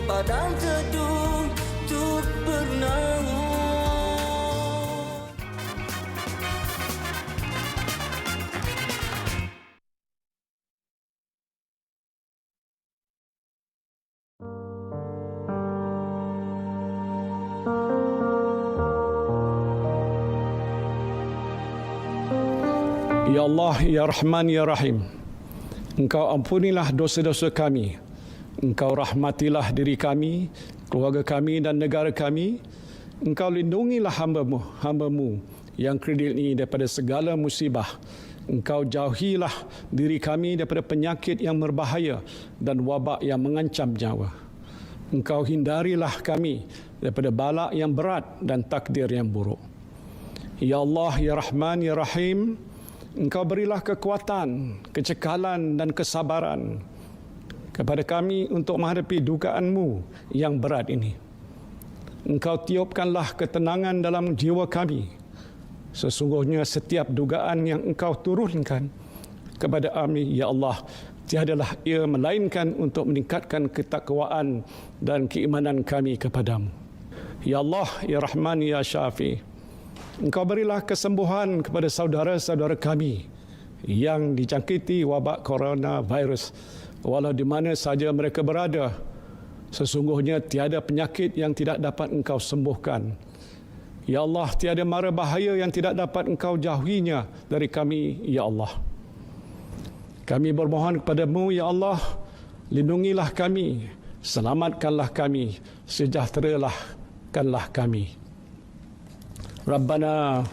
padang teduh untuk bernama. Ya Allah, Ya Rahman, Ya Rahim, Engkau ampunilah dosa-dosa kami. Engkau rahmatilah diri kami, keluarga kami dan negara kami. Engkau lindungilah hamba-Mu yang kredit ini daripada segala musibah. Engkau jauhilah diri kami daripada penyakit yang berbahaya dan wabak yang mengancam nyawa. Engkau hindarilah kami daripada bala yang berat dan takdir yang buruk. Ya Allah, Ya Rahman, Ya Rahim, Engkau berilah kekuatan, kecekalan dan kesabaran kepada kami untuk menghadapi dugaan-Mu yang berat ini. Engkau tiupkanlah ketenangan dalam jiwa kami. Sesungguhnya setiap dugaan yang Engkau turunkan kepada kami, Ya Allah, tiadalah ia melainkan untuk meningkatkan ketakwaan dan keimanan kami kepadamu. Ya Allah, Ya Rahman, Ya Syafi, Engkau berilah kesembuhan kepada saudara-saudara kami yang dijangkiti wabak coronavirus, walau di mana saja mereka berada. Sesungguhnya tiada penyakit yang tidak dapat Engkau sembuhkan. Ya Allah, tiada mara bahaya yang tidak dapat Engkau jauhinya dari kami, Ya Allah. Kami bermohon kepadamu, Ya Allah, lindungilah kami, selamatkanlah kami, sejahterakanlah kami. Rabbana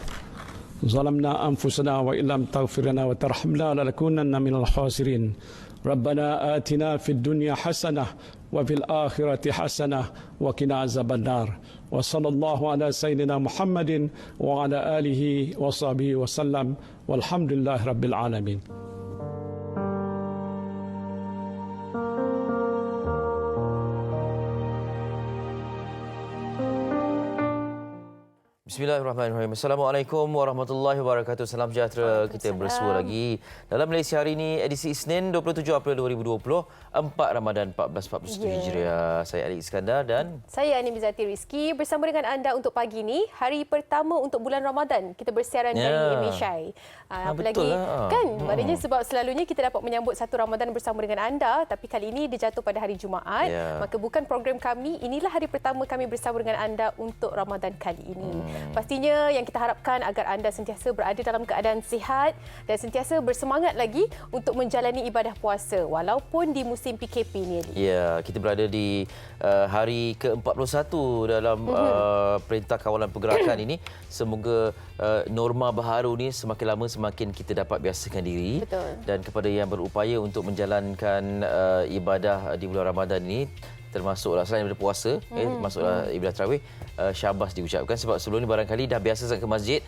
zalamna anfusana wa illam taghfir lana wa tarhamna lanakunanna minal khasirin. Rabbana atina fid dunya hasanah wa fil akhirati hasanah wa qina azabannar. Wa sallallahu ala sayyidina Muhammadin wa ala alihi wa sahbihi wa sallam. Walhamdulillahi rabbil alamin. Bismillahirrahmanirrahim. Assalamualaikum warahmatullahi wabarakatuh. Salam sejahtera. Kita bersua lagi dalam Malaysia hari ini, edisi Isnin 27 April 2020, 4 Ramadan 1441 Hijriah. Saya Ali Iskandar dan saya Ani Mizati Rizki bersama dengan anda untuk pagi ini, hari pertama untuk bulan Ramadan. Kita bersiaran dari Mishai. Apalagi kan, maknanya sebab selalunya kita dapat menyambut satu Ramadan bersama dengan anda, tapi kali ini dia jatuh pada hari Jumaat. Maka bukan program kami, inilah hari pertama kami bersama dengan anda untuk Ramadan kali ini. Pastinya yang kita harapkan agar anda sentiasa berada dalam keadaan sihat dan sentiasa bersemangat lagi untuk menjalani ibadah puasa walaupun di musim PKP ni. Ya, kita berada di hari ke-41 dalam Perintah Kawalan Pergerakan ini. Semoga norma baharu ni semakin lama semakin kita dapat biasakan diri. Betul. Dan kepada yang berupaya untuk menjalankan ibadah di bulan Ramadan ini, termasuklah selain daripada puasa, termasuklah ibadah tarawih, syabas diucapkan sebab sebelum ni barangkali dah biasa sangat ke masjid.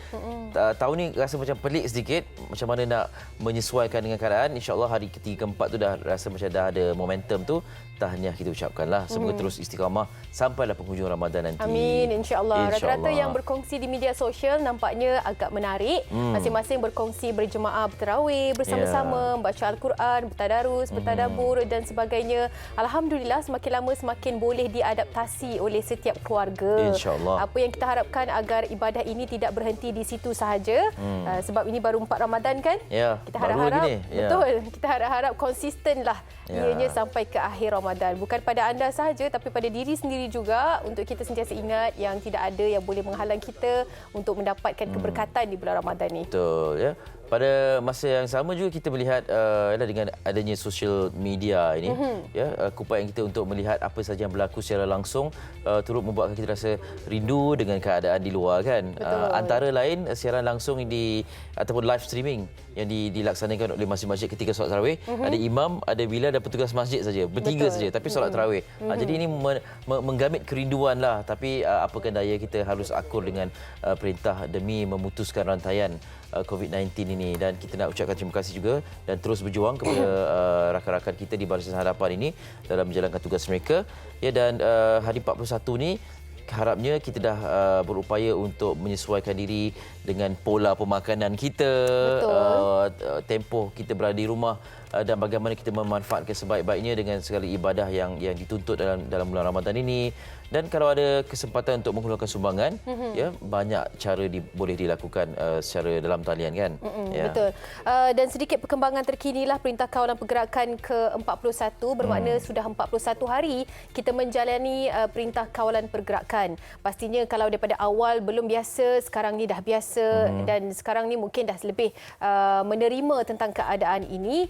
Tahun ni rasa macam pelik sedikit, macam mana nak menyesuaikan dengan keadaan. InsyaAllah hari ketiga keempat tu dah rasa macam dah ada momentum tu. Tahniah kita ucapkanlah. Semoga terus istiqamah sampailah penghujung Ramadan nanti. Amin, insya-Allah. Rata-rata yang berkongsi di media sosial nampaknya agak menarik. Masing-masing berkongsi berjemaah bertarawih bersama-sama, membaca Al-Quran, bertadarus, bertadabur dan sebagainya. Alhamdulillah, semakin lama semakin boleh diadaptasi oleh setiap keluarga. InsyaAllah. Apa yang kita harapkan agar ibadah ini tidak berhenti di situ sahaja. Sebab ini baru 4 Ramadan kan? Ya, kita harap-harap betul. Kita harap-harap konsistenlah ianya sampai ke akhir Ramadan. Bukan pada anda sahaja tapi pada diri sendiri juga, untuk kita sentiasa ingat yang tidak ada yang boleh menghalang kita untuk mendapatkan keberkatan di bulan Ramadan ni. Betul ya. Pada masa yang sama juga kita melihat dengan adanya social media ini, upaya kita untuk melihat apa saja yang berlaku secara langsung turut membuatkan kita rasa rindu dengan keadaan di luar kan. Antara lain siaran langsung ataupun live streaming yang dilaksanakan oleh masjid-masjid ketika solat tarawih. Ada imam, ada bilal dan petugas masjid saja, bertiga saja tapi solat tarawih. Jadi ini menggamit kerinduan lah, tapi apakan daya, kita harus akur dengan perintah demi memutuskan rantaian COVID-19 ini. Dan kita nak ucapkan terima kasih juga dan terus berjuang kepada rakan-rakan kita di Barisan Hadapan ini dalam menjalankan tugas mereka. Ya, dan hari 41 ni harapnya kita dah berupaya untuk menyesuaikan diri dengan pola pemakanan kita. Tempoh kita berada di rumah dan bagaimana kita memanfaatkan sebaik-baiknya dengan segala ibadah yang dituntut dalam bulan Ramadan ini. Dan kalau ada kesempatan untuk menghulurkan sumbangan, ya, banyak cara boleh dilakukan secara dalam talian kan. Ya. Betul. Dan sedikit perkembangan terkini lah Perintah Kawalan Pergerakan ke-41 bermakna sudah 41 hari kita menjalani Perintah Kawalan Pergerakan. Pastinya kalau daripada awal belum biasa, sekarang ni dah biasa dan sekarang ni mungkin dah lebih menerima tentang keadaan ini.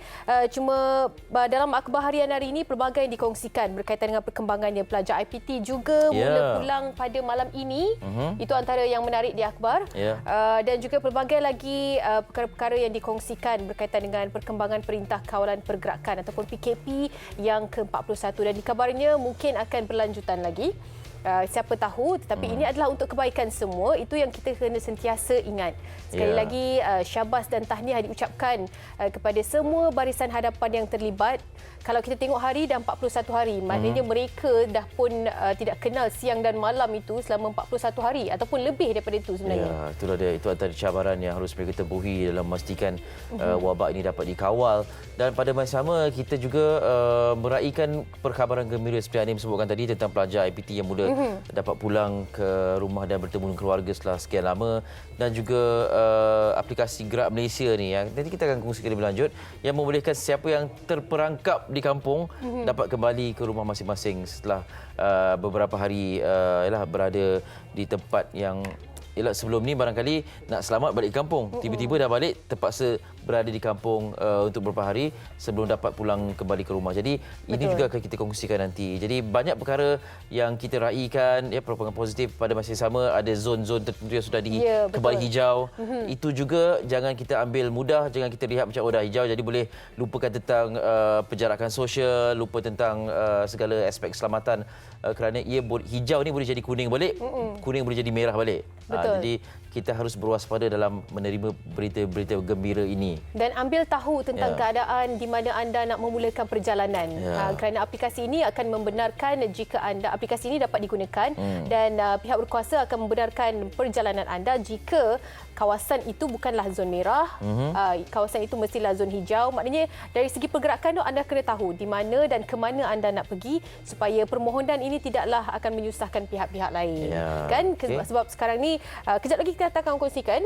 Cuma dalam akhbar harian hari ini pelbagai yang dikongsikan berkaitan dengan perkembangannya. Pelajar IPT juga mula pulang pada malam ini. Itu antara yang menarik di akhbar. Dan juga pelbagai lagi perkara-perkara yang dikongsikan berkaitan dengan perkembangan Perintah Kawalan Pergerakan ataupun PKP yang ke-41 dan dikabarnya mungkin akan berlanjutan lagi. Siapa tahu, tetapi ini adalah untuk kebaikan semua. Itu yang kita kena sentiasa ingat. Sekali lagi syabas dan tahniah diucapkan kepada semua barisan hadapan yang terlibat. Kalau kita tengok hari dah 41 hari, maknanya mereka dah pun tidak kenal siang dan malam itu selama 41 hari ataupun lebih daripada itu sebenarnya. Ya, itulah dia. Itu antara cabaran yang harus mereka tempuhi dalam memastikan wabak ini dapat dikawal. Dan pada masa sama kita juga meraihkan perkhabaran gembira seperti Anim sebutkan tadi tentang pelajar IPT yang mula dapat pulang ke rumah dan bertemu dengan keluarga setelah sekian lama, dan juga aplikasi Gerak Malaysia ni yang nanti kita akan kongsikan lebih lanjut yang membolehkan siapa yang terperangkap di kampung dapat kembali ke rumah masing-masing setelah beberapa hari berada di tempat yang sebelum ni barangkali nak selamat balik kampung, tiba-tiba dah balik terpaksa berada di kampung untuk beberapa hari sebelum dapat pulang kembali ke rumah. Jadi ini juga akan kita kongsikan nanti. Jadi banyak perkara yang kita raikan, ya, perkembangan positif. Pada masa yang sama ada zon-zon tertentu yang sudah kembali hijau. Itu juga jangan kita ambil mudah, jangan kita lihat macam dah hijau jadi boleh lupakan tentang penjarakan sosial, lupa tentang segala aspek keselamatan, kerana hijau ni boleh jadi kuning balik, kuning boleh jadi merah balik. Jadi kita harus berwaspada dalam menerima berita-berita gembira ini. Dan ambil tahu tentang keadaan di mana anda nak memulakan perjalanan. Kerana aplikasi ini akan membenarkan jika aplikasi ini dapat digunakan dan pihak berkuasa akan membenarkan perjalanan anda jika kawasan itu bukanlah zon merah, kawasan itu mestilah zon hijau. Maknanya dari segi pergerakan tu anda kena tahu di mana dan ke mana anda nak pergi supaya permohonan ini tidaklah akan menyusahkan pihak-pihak lain. Kan? Sebab sekarang ni kejap lagi kita akan kongsikan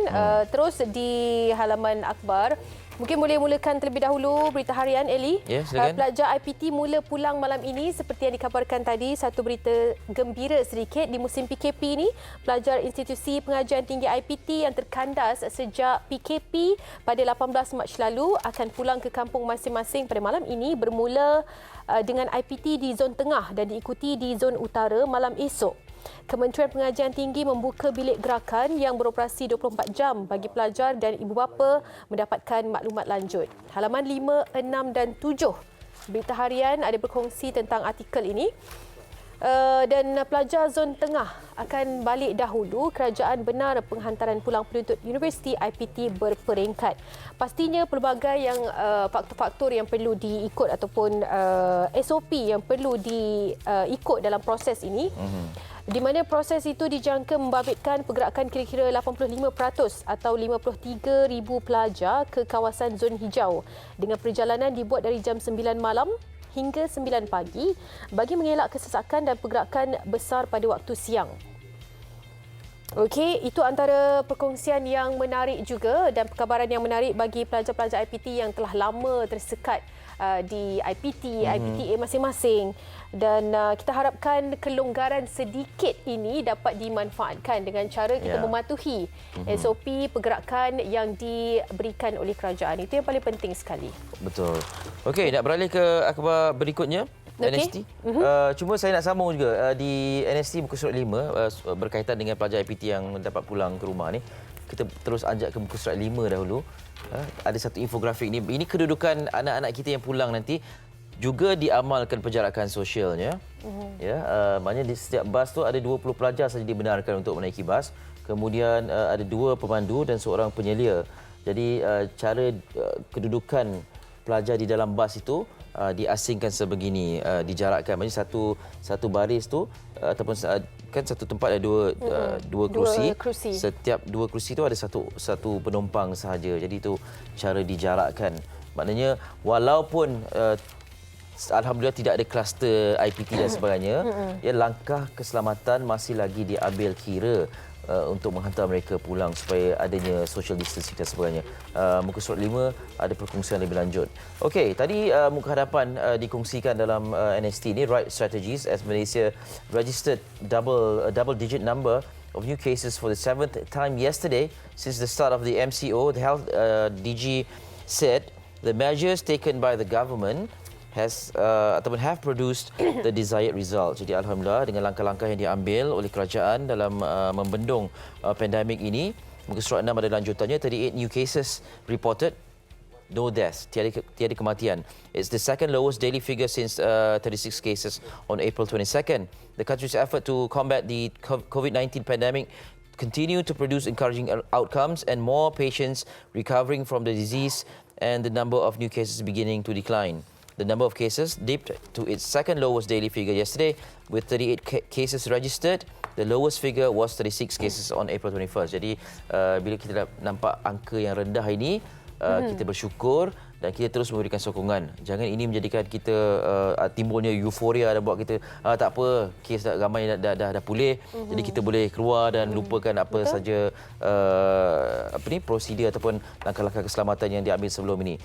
terus di halaman akhbar. Mungkin boleh mulakan terlebih dahulu berita harian, Eli. Pelajar IPT mula pulang malam ini seperti yang dikabarkan tadi. Satu berita gembira sedikit di musim PKP ini. Pelajar institusi pengajian tinggi IPT yang terkandas sejak PKP pada 18 Mac lalu akan pulang ke kampung masing-masing pada malam ini bermula dengan IPT di zon tengah dan diikuti di zon utara malam esok. Kementerian Pengajian Tinggi membuka bilik gerakan yang beroperasi 24 jam bagi pelajar dan ibu bapa mendapatkan maklumat lanjut. Halaman 5, 6 dan 7 berita harian ada berkongsi tentang artikel ini. Dan pelajar zon tengah akan balik dahulu. Kerajaan benar penghantaran pulang penuntut Universiti IPT berperingkat. Pastinya pelbagai yang faktor-faktor yang perlu diikut ataupun SOP yang perlu diikut dalam proses ini. Di mana proses itu dijangka membabitkan pergerakan kira-kira 85% atau 53,000 pelajar ke kawasan zon hijau dengan perjalanan dibuat dari jam 9 malam hingga 9 pagi bagi mengelak kesesakan dan pergerakan besar pada waktu siang. Okey, itu antara perkongsian yang menarik juga dan perkabaran yang menarik bagi pelajar-pelajar IPT yang telah lama tersekat di IPT, IPTA masing-masing. Dan kita harapkan kelonggaran sedikit ini dapat dimanfaatkan dengan cara kita mematuhi SOP pergerakan yang diberikan oleh kerajaan. Itu yang paling penting sekali. Betul. Okey, nak beralih ke akhbar berikutnya. NST. Cuma saya nak sambung juga di NST muka surat 5 berkaitan dengan pelajar IPT yang dapat pulang ke rumah ni. Kita terus anjak ke muka surat 5 dahulu. Ada satu infografik ni. Ini kedudukan anak-anak kita yang pulang nanti juga diamalkan penjarakan sosialnya. Maknanya di setiap bas tu ada 20 pelajar saja dibenarkan untuk menaiki bas. Kemudian ada 2 pemandu dan seorang penyelia. Jadi cara kedudukan pelajar di dalam bas itu diasingkan sebegini, dijarakkan. Maksudnya satu baris tu ataupun kan satu tempat ada dua kerusi. Setiap 2 kerusi tu ada satu penumpang sahaja. Jadi itu cara dijarakkan. Maknanya walaupun alhamdulillah tidak ada kluster IPT dan sebagainya, ya, langkah keselamatan masih lagi diambil kira untuk menghantar mereka pulang supaya adanya social distancing dan sebagainya. Muka surat 5 ada perkongsian lebih lanjut. Okey, tadi muka hadapan dikongsikan dalam NST ni, right strategies, as Malaysia registered double digit number of new cases for the 7th time yesterday since the start of the MCO. The health DG said the measures taken by the government ataupun have produced the desired result. Jadi alhamdulillah dengan langkah-langkah yang diambil oleh kerajaan dalam membendung pandemik ini, muka surat 6 ada lanjutannya. 38 new cases reported, no deaths, tiada kematian. It's the second lowest daily figure since 36 cases on April 22nd. The country's effort to combat the COVID-19 pandemic continue to produce encouraging outcomes, and more patients recovering from the disease, and the number of new cases beginning to decline. The number of cases dipped to its second lowest daily figure yesterday, with 38 cases registered. The lowest figure was 36 cases on April 21st. Jadi bila kita nampak angka yang rendah ini, kita bersyukur dan kita terus memberikan sokongan. Jangan ini menjadikan kita timbulnya euforia dan buat kita tak apa, kes ramai dah pulih, jadi kita boleh keluar dan lupakan apa saja prosedur ataupun langkah-langkah keselamatan yang diambil sebelum ini.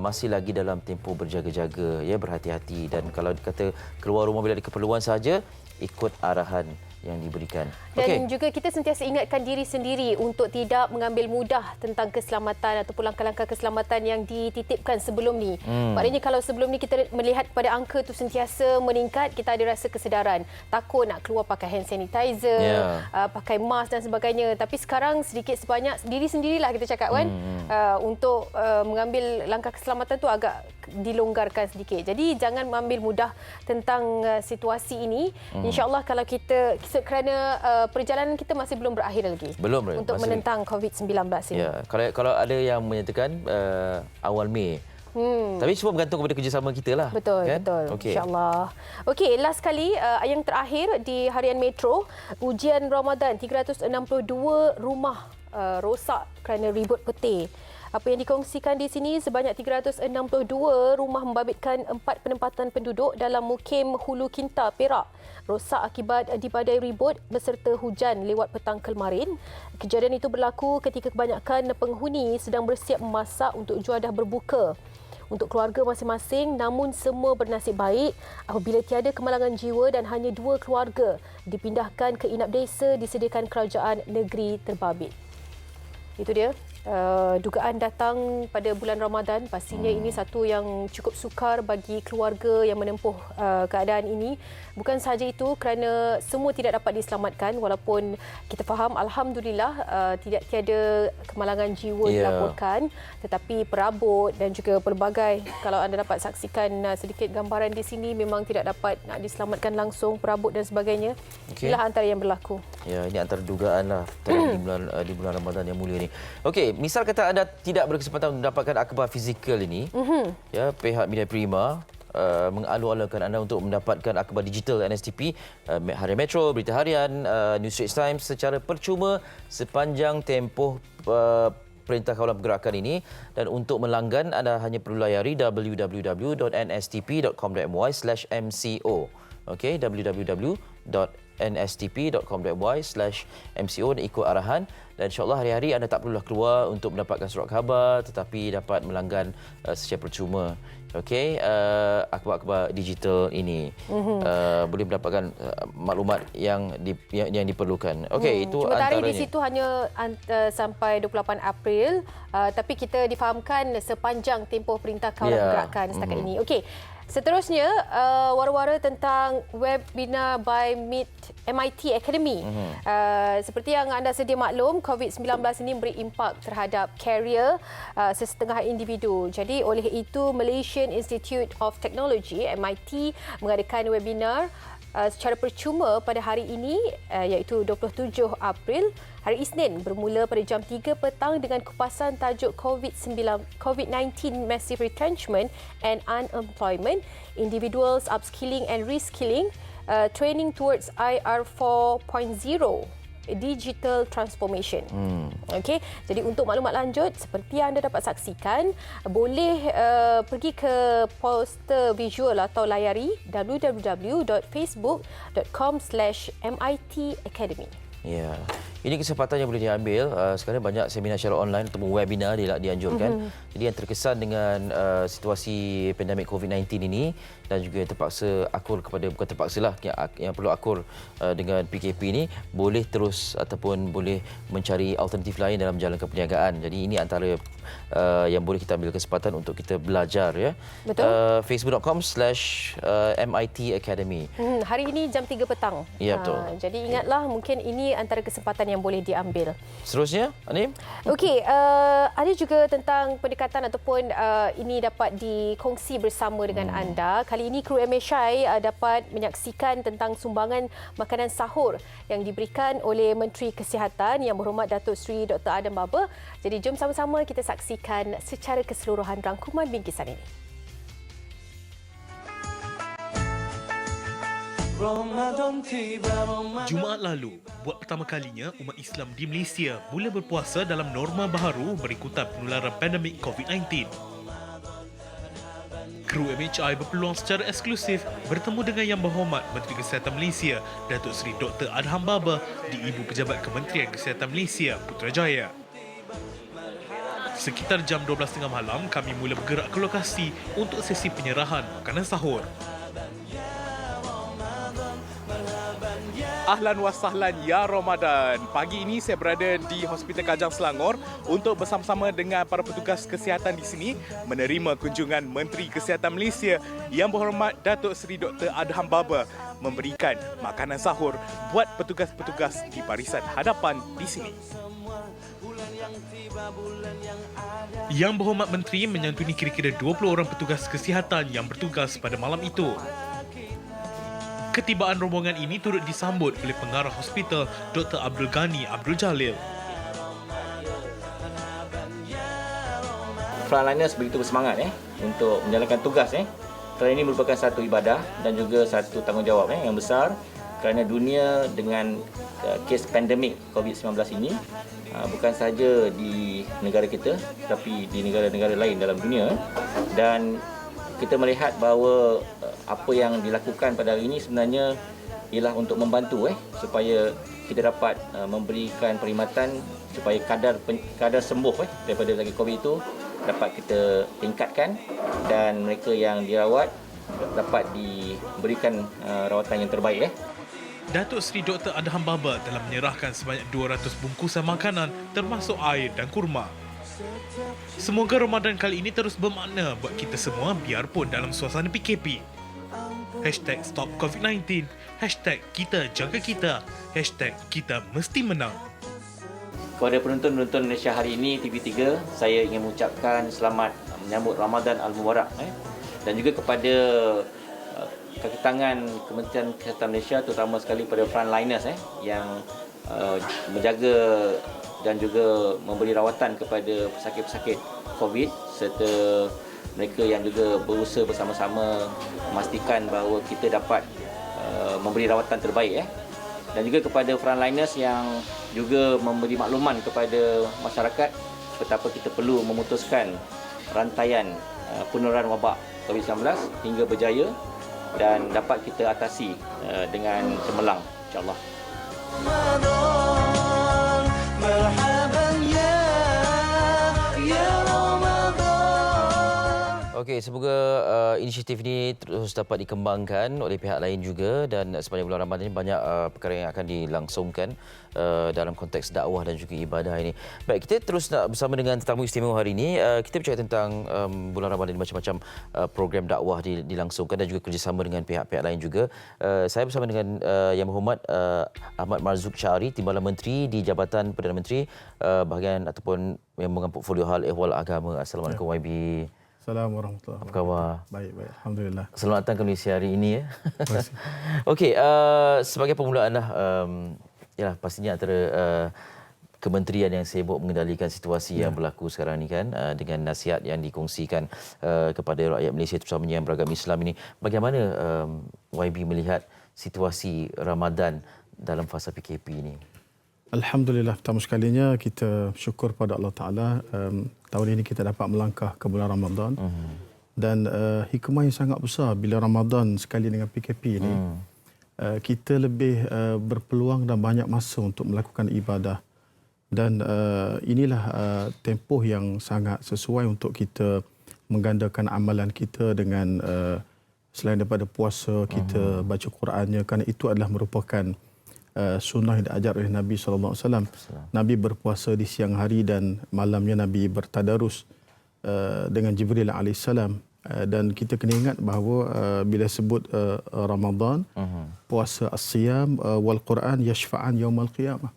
Masih lagi dalam tempoh berjaga-jaga, ya, berhati-hati, dan kalau kata keluar rumah bila ada keperluan saja, ikut arahan yang diberikan. Dan juga kita sentiasa ingatkan diri sendiri untuk tidak mengambil mudah tentang keselamatan ataupun langkah-langkah keselamatan yang dititipkan sebelum ni. Maknanya kalau sebelum ni kita melihat pada angka tu sentiasa meningkat, kita ada rasa kesedaran, takut nak keluar pakai hand sanitizer, pakai mask dan sebagainya. Tapi sekarang sedikit sebanyak diri sendirilah kita cakap kan, untuk mengambil langkah keselamatan tu agak dilonggarkan sedikit. Jadi jangan mengambil mudah tentang situasi ini. InsyaAllah kalau kita kerana perjalanan kita masih belum berakhir lagi. Belum untuk menentang COVID-19 ini. Ya, kalau ada yang menyatakan awal Mei. Tapi semua bergantung kepada kerjasama kita lah. Betul, kan? betul. Okay. InsyaAllah. Okey, last kali yang terakhir di harian Metro, ujian Ramadan 362 rumah rosak kerana ribut petir. Apa yang dikongsikan di sini, sebanyak 362 rumah membabitkan 4 penempatan penduduk dalam Mukim Hulu Kinta, Perak, rosak akibat dibadai ribut beserta hujan lewat petang kemarin. Kejadian itu berlaku ketika kebanyakan penghuni sedang bersiap memasak untuk juadah berbuka untuk keluarga masing-masing, namun semua bernasib baik apabila tiada kemalangan jiwa dan hanya 2 keluarga dipindahkan ke inap desa disediakan kerajaan negeri terbabit. Itu dia. Dugaan datang pada bulan Ramadan, pastinya ini satu yang cukup sukar bagi keluarga yang menempuh keadaan ini. Bukan sahaja itu, kerana semua tidak dapat diselamatkan, walaupun kita faham alhamdulillah tiada kemalangan jiwa dilaporkan, tetapi perabot dan juga pelbagai, kalau anda dapat saksikan sedikit gambaran di sini, memang tidak dapat nak diselamatkan langsung, perabot dan sebagainya. Inilah antara yang berlaku. Ya, ini antara dugaan lah di bulan Ramadan yang mulia ni. Okey, misal kata anda tidak berkesempatan mendapatkan akhbar fizikal ini, ya, pihak Media Prima mengalu-alukan anda untuk mendapatkan akhbar digital NSTP, Harian Metro, Berita Harian, News Straits Times secara percuma sepanjang tempoh Perintah Kawalan Pergerakan ini. Dan untuk melanggan, anda hanya perlu layari www.nstp.com.my/mco. Okey, www.nstp.com.my/mco dan ikut arahan. Dan insyaAllah hari-hari anda tak perlulah keluar untuk mendapatkan surat khabar, tetapi dapat melanggan secara percuma. Okey, akhbar-akhbar digital ini boleh mendapatkan maklumat yang diperlukan. Okey, itu cuma antaranya. Tarikh di situ hanya sampai 28 April, tapi kita difahamkan sepanjang tempoh Perintah Kawalan Pergerakan setakat ini. Okey. Seterusnya, wara-wara tentang webinar by MIT Academy. Seperti yang anda sedia maklum, COVID-19 ini beri impak terhadap karier sesetengah individu. Jadi oleh itu, Malaysian Institute of Technology, MIT, mengadakan webinar secara percuma pada hari ini, iaitu 27 April, hari Isnin, bermula pada jam 3 petang dengan kupasan tajuk COVID-19 Massive Retrenchment and Unemployment, Individuals Upskilling and Reskilling, Training Towards IR 4.0. digital transformation. Okey, jadi untuk maklumat lanjut seperti yang anda dapat saksikan, boleh pergi ke poster visual atau layari www.facebook.com/MIT Academy. Ya, ini kesempatan yang boleh diambil. Sekarang banyak seminar secara online ataupun webinar dianjurkan. Jadi yang terkesan dengan situasi pandemik COVID-19 ini dan juga terpaksa akur kepada, bukan terpaksa lah, yang perlu akur dengan PKP ini, boleh terus ataupun boleh mencari alternatif lain dalam menjalankan perniagaan. Jadi ini antara yang boleh kita ambil kesempatan untuk kita belajar, ya. Betul. Facebook.com/MIT Academy. Hari ini jam 3 petang. Ya, betul. Jadi ingatlah, mungkin ini antara kesempatan yang boleh diambil. Seterusnya, Anim? Okey, ada juga tentang pendekatan ataupun ini dapat dikongsi bersama dengan anda. Kali ini kru MHI dapat menyaksikan tentang sumbangan makanan sahur yang diberikan oleh Menteri Kesihatan Yang Berhormat Datuk Seri Dr. Adam Baba. Jadi jom sama-sama kita saksikan secara keseluruhan rangkuman bingkisan ini. Jumaat lalu, buat pertama kalinya umat Islam di Malaysia mula berpuasa dalam norma baharu berikutan penularan pandemik COVID-19. Kru MHI berpeluang secara eksklusif bertemu dengan Yang Berhormat Menteri Kesihatan Malaysia, Datuk Seri Dr. Adham Baba di Ibu Pejabat Kementerian Kesihatan Malaysia, Putrajaya. Sekitar jam 12.30 malam, kami mula bergerak ke lokasi untuk sesi penyerahan makanan sahur. Ahlan wa sahlan ya Ramadan. Pagi ini saya berada di Hospital Kajang Selangor untuk bersama-sama dengan para petugas kesihatan di sini menerima kunjungan Menteri Kesihatan Malaysia Yang Berhormat Datuk Seri Dr. Adham Baba memberikan makanan sahur buat petugas-petugas di barisan hadapan di sini. Yang Berhormat Menteri menyantuni kira-kira 20 orang petugas kesihatan yang bertugas pada malam itu. Ketibaan rombongan ini turut disambut oleh pengarah hospital Dr. Abdul Ghani Abdul Jalil. Frontliners begitu bersemangat untuk menjalankan tugas kerana ini merupakan satu ibadah dan juga satu tanggungjawab yang besar kerana dunia dengan kes pandemik COVID-19 ini bukan sahaja di negara kita tetapi di negara-negara lain dalam dunia, dan kita melihat bahawa apa yang dilakukan pada hari ini sebenarnya ialah untuk membantu supaya kita dapat memberikan perkhidmatan supaya kadar sembuh daripada sakit COVID itu dapat kita tingkatkan dan mereka yang dirawat dapat diberikan rawatan yang terbaik. Datuk Seri Dr. Adham Baba telah menyerahkan sebanyak 200 bungkusan makanan termasuk air dan kurma. Semoga Ramadan kali ini terus bermakna buat kita semua biarpun dalam suasana PKP. #Stop COVID-19, #kita jaga kita, #kita mesti menang. Kepada penonton-penonton Malaysia hari ini TV3, saya ingin mengucapkan selamat menyambut Ramadan Al-Mubarak dan juga kepada kaki tangan Kementerian Kesihatan Malaysia, terutama sekali pada frontliners yang menjaga dan juga memberi rawatan kepada pesakit-pesakit COVID serta mereka yang juga berusaha bersama-sama memastikan bahawa kita dapat memberi rawatan terbaik dan juga kepada frontliners yang juga memberi makluman kepada masyarakat betapa kita perlu memutuskan rantaian penularan wabak COVID-19 hingga berjaya dan dapat kita atasi dengan cemerlang, insya-Allah. Okey, semoga inisiatif ini terus dapat dikembangkan oleh pihak lain juga, dan sepanjang bulan Ramadan ini banyak perkara yang akan dilangsungkan dalam konteks dakwah dan juga ibadah ini. Baik, kita terus nak bersama dengan tetamu istimewa hari ini. Kita bercakap tentang bulan Ramadan, macam-macam program dakwah dilangsungkan dan juga kerjasama dengan pihak-pihak lain juga. Saya bersama dengan Yang Berhormat Ahmad Marzuq Syari, Timbalan Menteri di Jabatan Perdana Menteri, bahagian ataupun yang mengampu portfolio hal ehwal agama. Assalamualaikum YB. Assalamualaikum warahmatullahi Apa khabar? Baik, Alhamdulillah. Selamat datang ke Malaysia hari ini. Okey, sebagai permulaan lah, pastinya antara kementerian yang sibuk mengendalikan situasi yang berlaku sekarang ni kan, dengan nasihat yang dikongsikan kepada rakyat Malaysia terutamanya yang beragam Islam ini. Bagaimana YB melihat situasi Ramadan dalam fasa PKP ini? Alhamdulillah, pertama sekalinya kita syukur pada Allah Ta'ala. Tahun ini kita dapat melangkah ke bulan Ramadan. Dan hikmah yang sangat besar bila Ramadan sekali dengan PKP ini. Kita lebih berpeluang dan banyak masa untuk melakukan ibadah. Dan inilah tempoh yang sangat sesuai untuk kita menggandakan amalan kita dengan selain daripada puasa, kita baca Qurannya. Kerana itu adalah merupakan sunnah yang diajar oleh Nabi SAW. Nabi berpuasa di siang hari dan malamnya Nabi bertadarus dengan Jibril AS. Dan kita kena ingat bahawa bila sebut Ramadan, puasa as-siyam wal Quran yashfa'an yaumal qiyamah.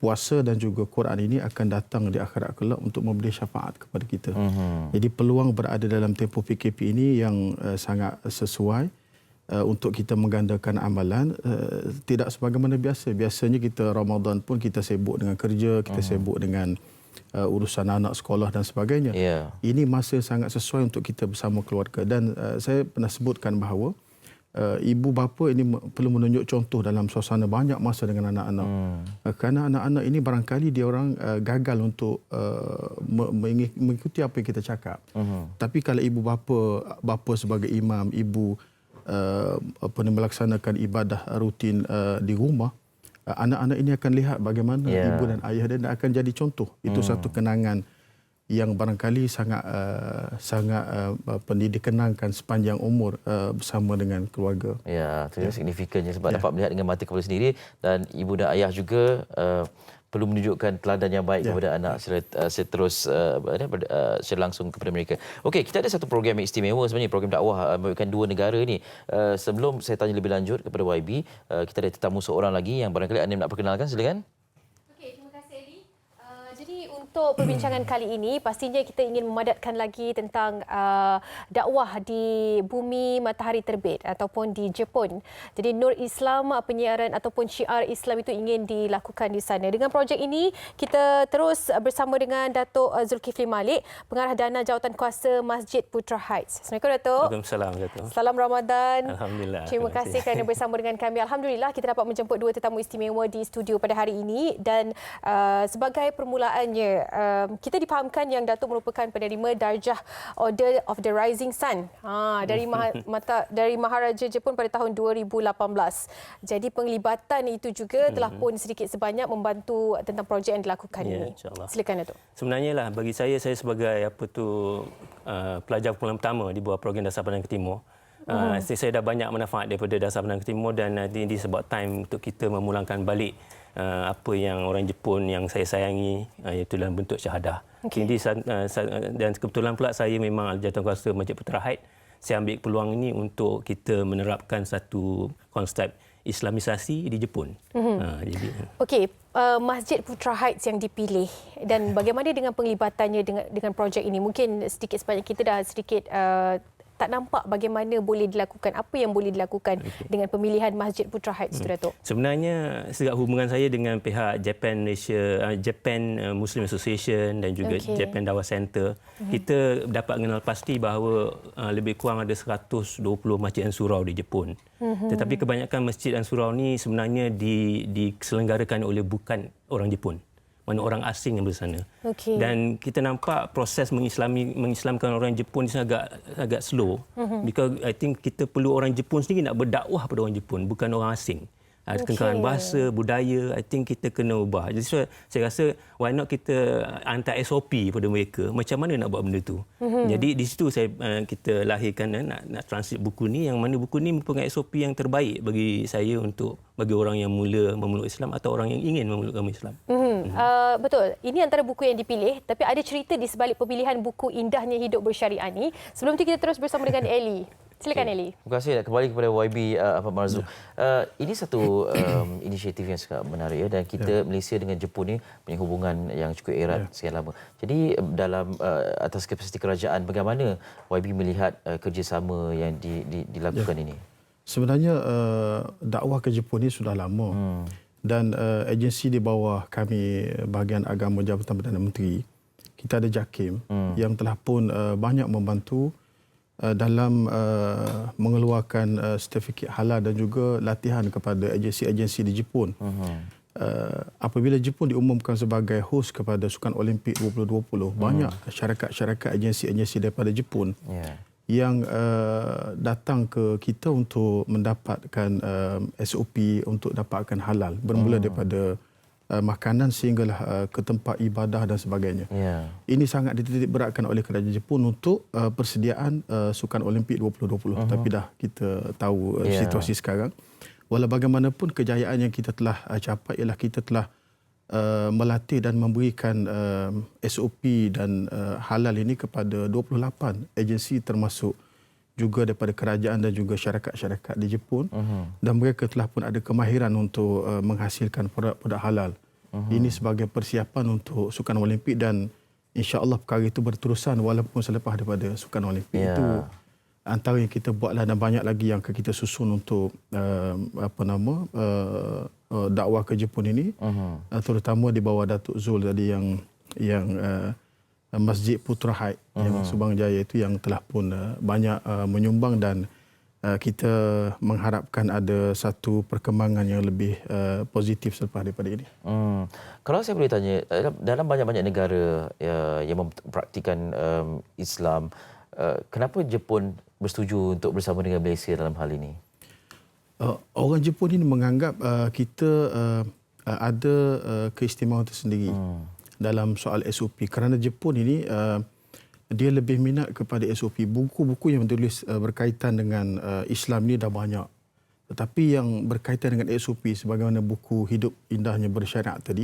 Puasa dan juga Quran ini akan datang di akhirat kelak untuk memberi syafaat kepada kita. Jadi peluang berada dalam tempoh PKP ini yang sangat sesuai untuk kita menggandakan amalan. Tidak sebagaimana biasa. Biasanya kita Ramadan pun kita sibuk dengan kerja, kita sibuk dengan urusan anak sekolah dan sebagainya. Ini masa sangat sesuai untuk kita bersama keluarga. Dan saya pernah sebutkan bahawa ibu bapa ini perlu menunjuk contoh dalam suasana banyak masa dengan anak-anak. Kerana anak-anak ini barangkali dia orang gagal untuk mengikuti apa yang kita cakap. Tapi kalau ibu bapa sebagai imam, ibu melaksanakan ibadah rutin di rumah, anak-anak ini akan lihat bagaimana ibu dan ayah dia akan jadi contoh. Itu satu kenangan yang barangkali sangat dikenangkan sepanjang umur bersama dengan keluarga. Ya, itu yang signifikannya sebab dapat melihat dengan mata kepala sendiri dan ibu dan ayah juga perlu menunjukkan teladan yang baik kepada anak secara langsung kepada mereka. Okey, kita ada satu program yang istimewa sebenarnya, program dakwah melibatkan dua negara ni. Sebelum saya tanya lebih lanjut kepada YB, kita ada tetamu seorang lagi yang barangkali anda nak perkenalkan, silakan. Untuk perbincangan kali ini, pastinya kita ingin memadatkan lagi tentang dakwah di bumi matahari terbit ataupun di Jepun. Jadi Nur Islam, penyiaran ataupun syiar Islam itu ingin dilakukan di sana. Dengan projek ini, kita terus bersama dengan Datuk Zulkifli Malik, Pengarah Dana Jawatan Kuasa Masjid Putra Heights. Assalamualaikum Datuk. Waalaikumsalam Datuk. Salam Ramadan. Alhamdulillah. Terima kasih kerana bersama dengan kami. Alhamdulillah kita dapat menjemput dua tetamu istimewa di studio pada hari ini dan sebagai permulaannya kita difahamkan yang Datuk merupakan penerima darjah Order of the Rising Sun dari Maharaja Jepun pada tahun 2018. Jadi penglibatan itu juga telah pun sedikit sebanyak membantu tentang projek yang dilakukan ini. Silakan Datuk. Sebenarnya lah bagi saya sebagai pelajar kumpulan pertama di bawah program Dasar Padang ke Timur. Saya dah banyak manfaat daripada Dasar Padang ke Timur dan ini sebab time untuk kita memulangkan balik apa yang orang Jepun yang saya sayangi, iaitu dalam bentuk syahadah. Dan kebetulan pula saya memang Jawatankuasa Masjid Putra Heights. Saya ambil peluang ini untuk kita menerapkan satu konsep Islamisasi di Jepun. Okey, Masjid Putra Heights yang dipilih dan bagaimana dengan penglibatannya dengan projek ini? Mungkin sedikit sebanyak kita dah sedikit tak nampak bagaimana boleh dilakukan, apa yang boleh dilakukan dengan pemilihan Masjid Putra Heights itu, Datuk? Sebenarnya sejak hubungan saya dengan pihak Japan Muslim Association dan juga Japan Dawah Center, kita dapat mengenal pasti bahawa lebih kurang ada 120 masjid dan surau di Jepun. Tetapi kebanyakan masjid dan surau ni sebenarnya diselenggarakan oleh bukan orang Jepun. Mana orang asing yang bersana. Dan kita nampak proses mengislamkan orang Jepun ini agak slow. Because I think kita perlu orang Jepun sendiri nak berdakwah pada orang Jepun, bukan orang asing. Kengkalan bahasa, budaya, I think kita kena ubah. Jadi saya rasa why not kita hantar SOP pada mereka, macam mana nak buat benda tu. Jadi di situ kita lahirkan nak translate buku ni, yang mana buku ni merupakan SOP yang terbaik bagi saya bagi orang yang mula memeluk Islam atau orang yang ingin memeluk agama Islam. Betul. Ini antara buku yang dipilih, tapi ada cerita di sebalik pemilihan buku Indahnya Hidup Bersyariah ni. Sebelum tu kita terus bersama dengan Eli. Silakan Eli. Terima kasih. Kembali kepada YB Ahmad Marzuq. Ini satu inisiatif yang sangat menarik ya, dan kita Malaysia dengan Jepun ni punya hubungan yang cukup erat sekian lama. Jadi dalam atas kapasiti kerajaan, bagaimana YB melihat kerjasama yang dilakukan ini? Sebenarnya dakwah ke Jepun ini sudah lama. Dan agensi di bawah kami, bahagian agama Jabatan Perdana Menteri, kita ada JAKIM yang telah pun banyak membantu dalam mengeluarkan sertifikat halal dan juga latihan kepada agensi-agensi di Jepun. apabila Jepun diumumkan sebagai host kepada Sukan Olimpik 2020, banyak syarikat-syarikat agensi-agensi daripada Jepun yang datang ke kita untuk mendapatkan SOP untuk dapatkan halal, bermula daripada makanan sehinggalah ke tempat ibadah dan sebagainya. Ini sangat dititik beratkan oleh kerajaan Jepun untuk persediaan Sukan Olimpik 2020. Tapi dah kita tahu situasi sekarang. Walau bagaimanapun kejayaan yang kita telah capai ialah kita telah melatih dan memberikan SOP dan halal ini kepada 28 agensi termasuk juga daripada kerajaan dan juga syarikat-syarikat di Jepun, dan mereka telah pun ada kemahiran untuk menghasilkan produk-produk halal. Ini sebagai persiapan untuk Sukan Olimpik, dan insya-Allah perkara itu berterusan walaupun selepas daripada Sukan Olimpik. Itu antara yang kita buatlah, dan banyak lagi yang kita susun untuk dakwah ke Jepun ini, terutama di bawah Datuk Zul tadi yang Masjid Putra Haid yang Subang Jaya itu yang telah pun banyak menyumbang, dan kita mengharapkan ada satu perkembangan yang lebih positif selepas daripada ini. Kalau saya boleh tanya, dalam banyak-banyak negara yang mempraktikkan Islam, kenapa Jepun bersetuju untuk bersama dengan Malaysia dalam hal ini? Orang Jepun ini menganggap kita ada keistimewaan tersendiri dalam soal SOP, kerana Jepun ini dia lebih minat kepada SOP. Buku-buku yang ditulis berkaitan dengan Islam ini dah banyak, tetapi yang berkaitan dengan SOP sebagaimana buku Hidup Indahnya Bersyariat tadi,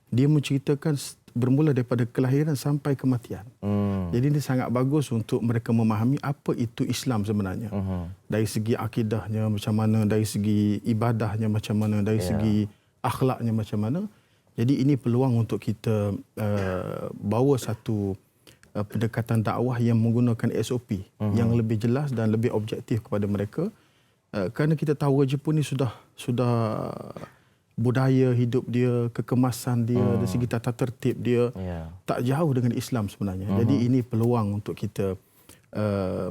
dia menceritakan bermula daripada kelahiran sampai kematian. Jadi ini sangat bagus untuk mereka memahami apa itu Islam sebenarnya. Dari segi akidahnya macam mana, dari segi ibadahnya macam mana, dari segi akhlaknya macam mana. Jadi ini peluang untuk kita bawa satu pendekatan dakwah yang menggunakan SOP yang lebih jelas dan lebih objektif kepada mereka. Kerana kita tahu Jepun ini sudah budaya hidup dia, kekemasan dia, dari segi tata tertib dia tak jauh dengan Islam sebenarnya. Jadi ini peluang untuk kita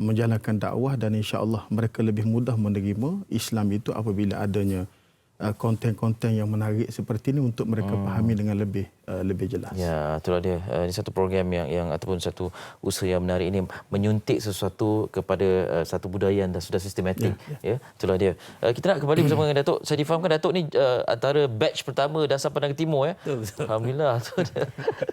menjalankan dakwah, dan insya-Allah mereka lebih mudah menerima Islam itu apabila adanya konten-konten yang menarik seperti ini untuk mereka fahami dengan lebih jelas. Ya, itulah dia. Ini satu program yang ataupun satu usaha yang menarik ini, menyuntik sesuatu kepada satu budaya yang dah sudah sistematik. Ya, itulah dia. Kita nak kembali bersama dengan Datuk. Saya difahamkan Datuk ni antara batch pertama Dasar Penang Timur ya. Betul. Alhamdulillah.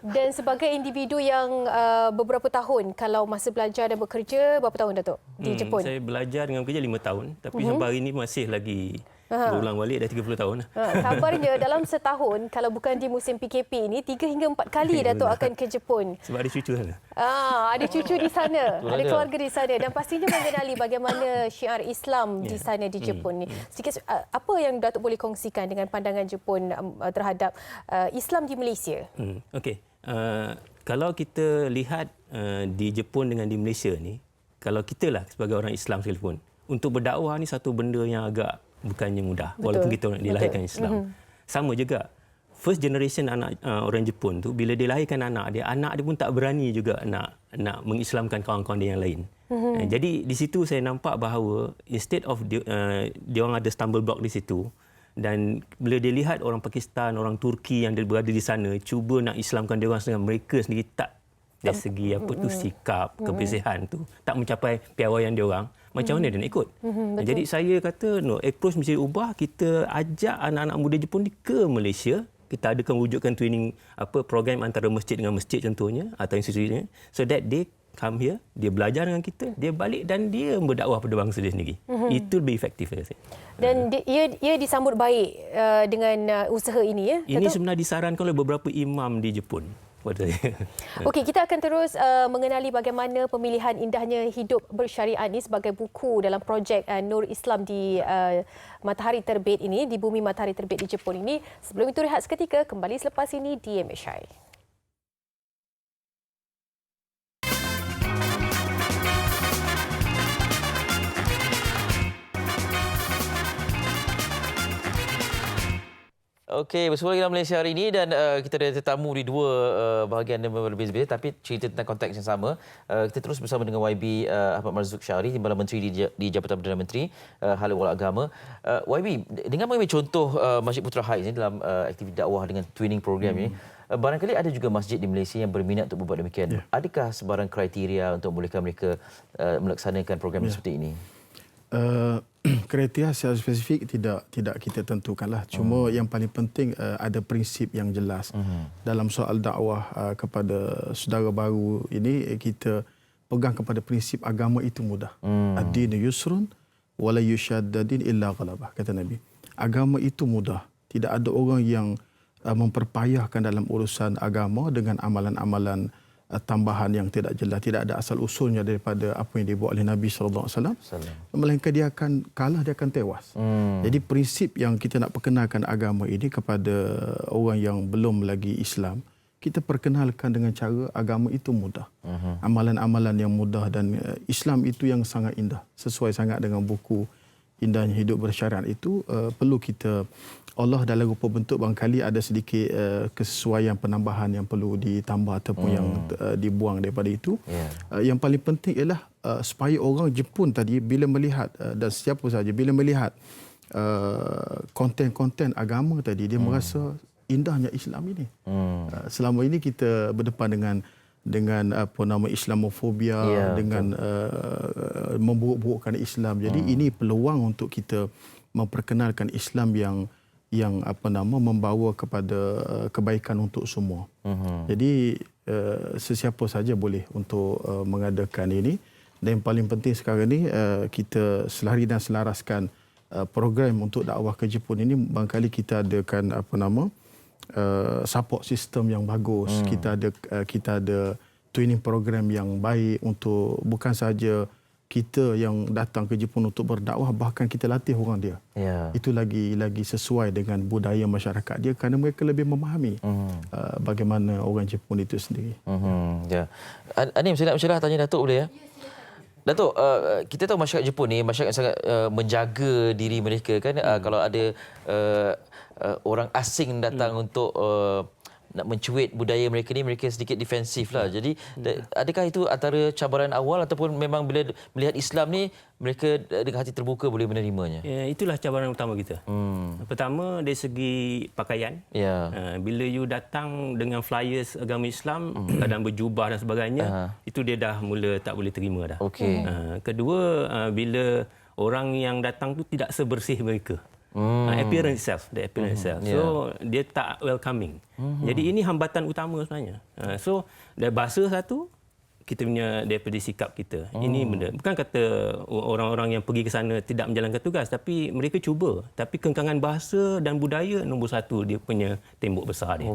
Dan sebagai individu yang beberapa tahun, kalau masa belajar dan bekerja, berapa tahun Datuk di Jepun? Saya belajar dengan kerja 5 tahun, tapi sampai hari ini masih lagi berulang balik, dah 30 tahun. Kabarnya dalam setahun, kalau bukan di musim PKP ini, 3 hingga 4 kali Datuk akan ke Jepun. Sebab ada cucu sana. Ada cucu di sana, ada keluarga di sana, dan pastinya mengenali bagaimana syiar Islam di sana di Jepun ni. Sedikit apa yang Datuk boleh kongsikan dengan pandangan Jepun terhadap Islam di Malaysia? Okey. Kalau kita lihat di Jepun dengan di Malaysia ni, kalau kita lah sebagai orang Islam sekalipun, untuk berdakwah ni satu benda yang agak bukannya mudah. Walaupun kita orang dilahirkan Islam. Sama juga. First generation anak orang Jepun tu, bila dia lahirkan anak dia pun tak berani juga nak mengislamkan kawan-kawan dia yang lain. Jadi di situ saya nampak bahawa instead of dia orang ada stumble block di situ, dan bila dia lihat orang Pakistan, orang Turki yang berada di sana cuba nak islamkan dia orang, sedangkan mereka sendiri tak dari segi sikap, kebersihan tu tak mencapai piawaian dia orang, macam mana dia nak ikut? Jadi saya kata approach mesti ubah. Kita ajak anak-anak muda Jepun ni ke Malaysia. Kita adakan wujudkan training program antara masjid dengan masjid contohnya, atau institusinya, so that they come here, dia belajar dengan kita, dia balik dan dia berdakwah pada bangsa dia sendiri. Itu lebih efektif saya rasa. Dan ia disambut baik dengan usaha ini ya. Ini sebenarnya disarankan oleh beberapa imam di Jepun. Okey, kita akan terus mengenali bagaimana pemilihan indahnya hidup bersyariat ini sebagai buku dalam projek Nur Islam di Matahari Terbit ini, di Bumi Matahari Terbit di Jepun ini. Sebelum itu rehat seketika, kembali selepas ini di MHI. Okey, bersama lagi dalam Malaysia hari ini dan kita ada tetamu di dua bahagian yang berbeza-beza tapi cerita tentang konteks yang sama. Kita terus bersama dengan YB Ahmad Marzuq Syari, Timbalan Menteri di Jabatan Perdana Menteri Hal Ehwal Agama. YB, dengan mengambil contoh Masjid Putra Heights ini dalam aktiviti dakwah dengan twinning program ini, barangkali ada juga masjid di Malaysia yang berminat untuk berbuat demikian. Adakah sebarang kriteria untuk membolehkan mereka melaksanakan program seperti ini? Kriteria secara spesifik tidak kita tentukanlah. Cuma yang paling penting ada prinsip yang jelas. Dalam soal dakwah kepada saudara baru ini, kita pegang kepada prinsip agama itu mudah. Ad-dinu yusrun wala yushaddadin illa ghalabah, kata Nabi. Agama itu mudah. Tidak ada orang yang memperpayahkan dalam urusan agama dengan amalan-amalan tambahan yang tidak jelas, tidak ada asal usulnya daripada apa yang dibuat oleh Nabi sallallahu alaihi wasallam. Melainkan dia akan kalah, dia akan tewas. Jadi prinsip yang kita nak perkenalkan agama ini kepada orang yang belum lagi Islam, kita perkenalkan dengan cara agama itu mudah. Amalan-amalan yang mudah, dan Islam itu yang sangat indah, sesuai sangat dengan buku Indahnya Hidup Bersyariat itu. Perlu kita, Allah dalam rupa bentuk barangkali ada sedikit kesesuaian penambahan yang perlu ditambah ataupun yang dibuang daripada itu. Yang paling penting ialah supaya orang Jepun tadi bila melihat dan siapa saja bila melihat konten-konten agama tadi, dia merasa indahnya Islam ini. Selama ini kita berdepan dengan apa nama Islamofobia, dengan memburuk-burukkan Islam. Jadi ini peluang untuk kita memperkenalkan Islam yang apa nama membawa kepada kebaikan untuk semua. Jadi sesiapa saja boleh untuk mengadakan ini. Dan yang paling penting sekarang ni kita selari dan selaraskan program untuk dakwah ke Jepun ini. Barangkali kita adakan apa nama support system yang bagus. Kita ada training program yang baik untuk bukan saja kita yang datang ke Jepun untuk berdakwah, bahkan kita latih orang dia. Itu lagi sesuai dengan budaya masyarakat dia, kerana mereka lebih memahami bagaimana orang Jepun itu sendiri. Anim, saya nak bersyarah tanya Datuk boleh ya? Datuk, kita tahu masyarakat Jepun ni masyarakat yang sangat menjaga diri mereka kan. Kalau ada orang asing datang untuk nak mencuit budaya mereka ni, mereka sedikit defensif lah. Jadi adakah itu antara cabaran awal ataupun memang bila melihat Islam ni mereka dengan hati terbuka boleh menerimanya? Itulah cabaran utama kita. Pertama dari segi pakaian. Bila you datang dengan flyers agama Islam, kadang berjubah dan sebagainya, itu dia dah mula tak boleh terima dah. Kedua, bila orang yang datang tu tidak sebersih mereka. Appearance itself. So dia tak welcoming. Jadi ini hambatan utama sebenarnya. So dari bahasa satu, kita punya daripada sikap kita. Ini benda. Bukan kata orang-orang yang pergi ke sana tidak menjalankan tugas, tapi mereka cuba. Tapi kengkangan bahasa dan budaya nombor satu dia punya tembok besar dia.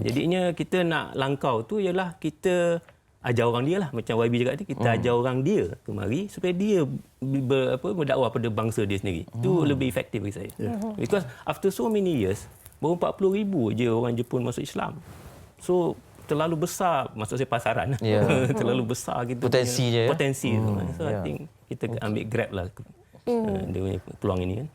Jadinya kita nak langkau tu ialah kita ajar orang dia lah, macam YB cakap tadi, kita ajar orang dia kemari supaya dia berdakwah pada bangsa dia sendiri. Itu lebih efektif bagi saya. Because after so many years, baru 40,000 je orang Jepun masuk Islam. So terlalu besar, maksud saya pasaran. Terlalu besar kita potensinya. Potensi. So I think kita ambil grab lah dia punya peluang ini kan.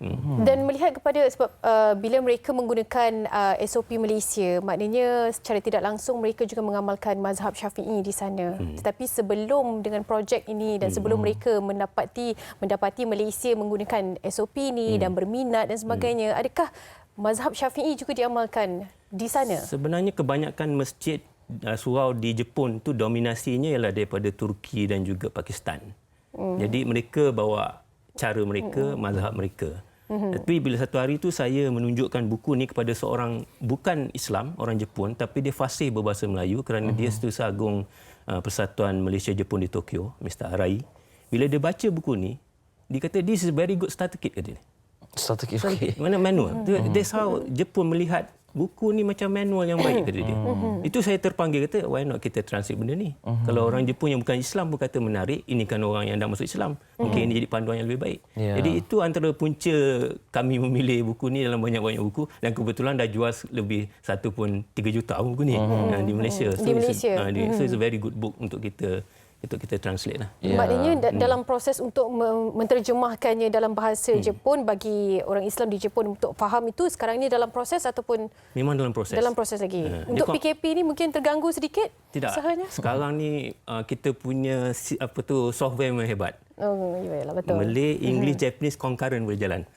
Dan melihat kepada sebab bila mereka menggunakan SOP Malaysia, maknanya secara tidak langsung mereka juga mengamalkan mazhab Syafi'i di sana. Tetapi sebelum dengan projek ini dan sebelum mereka mendapati Malaysia menggunakan SOP ini dan berminat dan sebagainya, adakah mazhab Syafi'i juga diamalkan di sana? Sebenarnya kebanyakan masjid surau di Jepun tu dominasinya ialah daripada Turki dan juga Pakistan. Jadi mereka bawa cara mereka, mazhab mereka. Tapi bila satu hari tu saya menunjukkan buku ni kepada seorang bukan Islam, orang Jepun, tapi dia fasih berbahasa Melayu kerana dia Setiausaha Agung Persatuan Malaysia Jepun di Tokyo, Mr. Arai. Bila dia baca buku ni, dia kata this is very good starter kit, kata dia. Starter kit, okey. Mana manual. That's how Jepun melihat buku ni macam manual yang baik, kata dia. Itu saya terpanggil, kata why not kita translate benda ni. Kalau orang Jepun yang bukan Islam pun kata menarik, ini kan orang yang dah masuk Islam, mungkin ini jadi panduan yang lebih baik. Jadi itu antara punca kami memilih buku ni dalam banyak-banyak buku, dan kebetulan dah jual lebih 1.3 juta buku ni di Malaysia. So it's a very good book untuk kita untuk kita translate lah. Maknanya dalam proses untuk menterjemahkannya dalam bahasa Jepun bagi orang Islam di Jepun untuk faham itu sekarang ini dalam proses ataupun memang dalam proses. Dalam proses lagi. Untuk PKP ni mungkin terganggu sedikit tidak. Usahanya? Sekarang ni kita punya software yang hebat. Oh, iyalah betul. Malay, English, Japanese concurrent boleh jalan.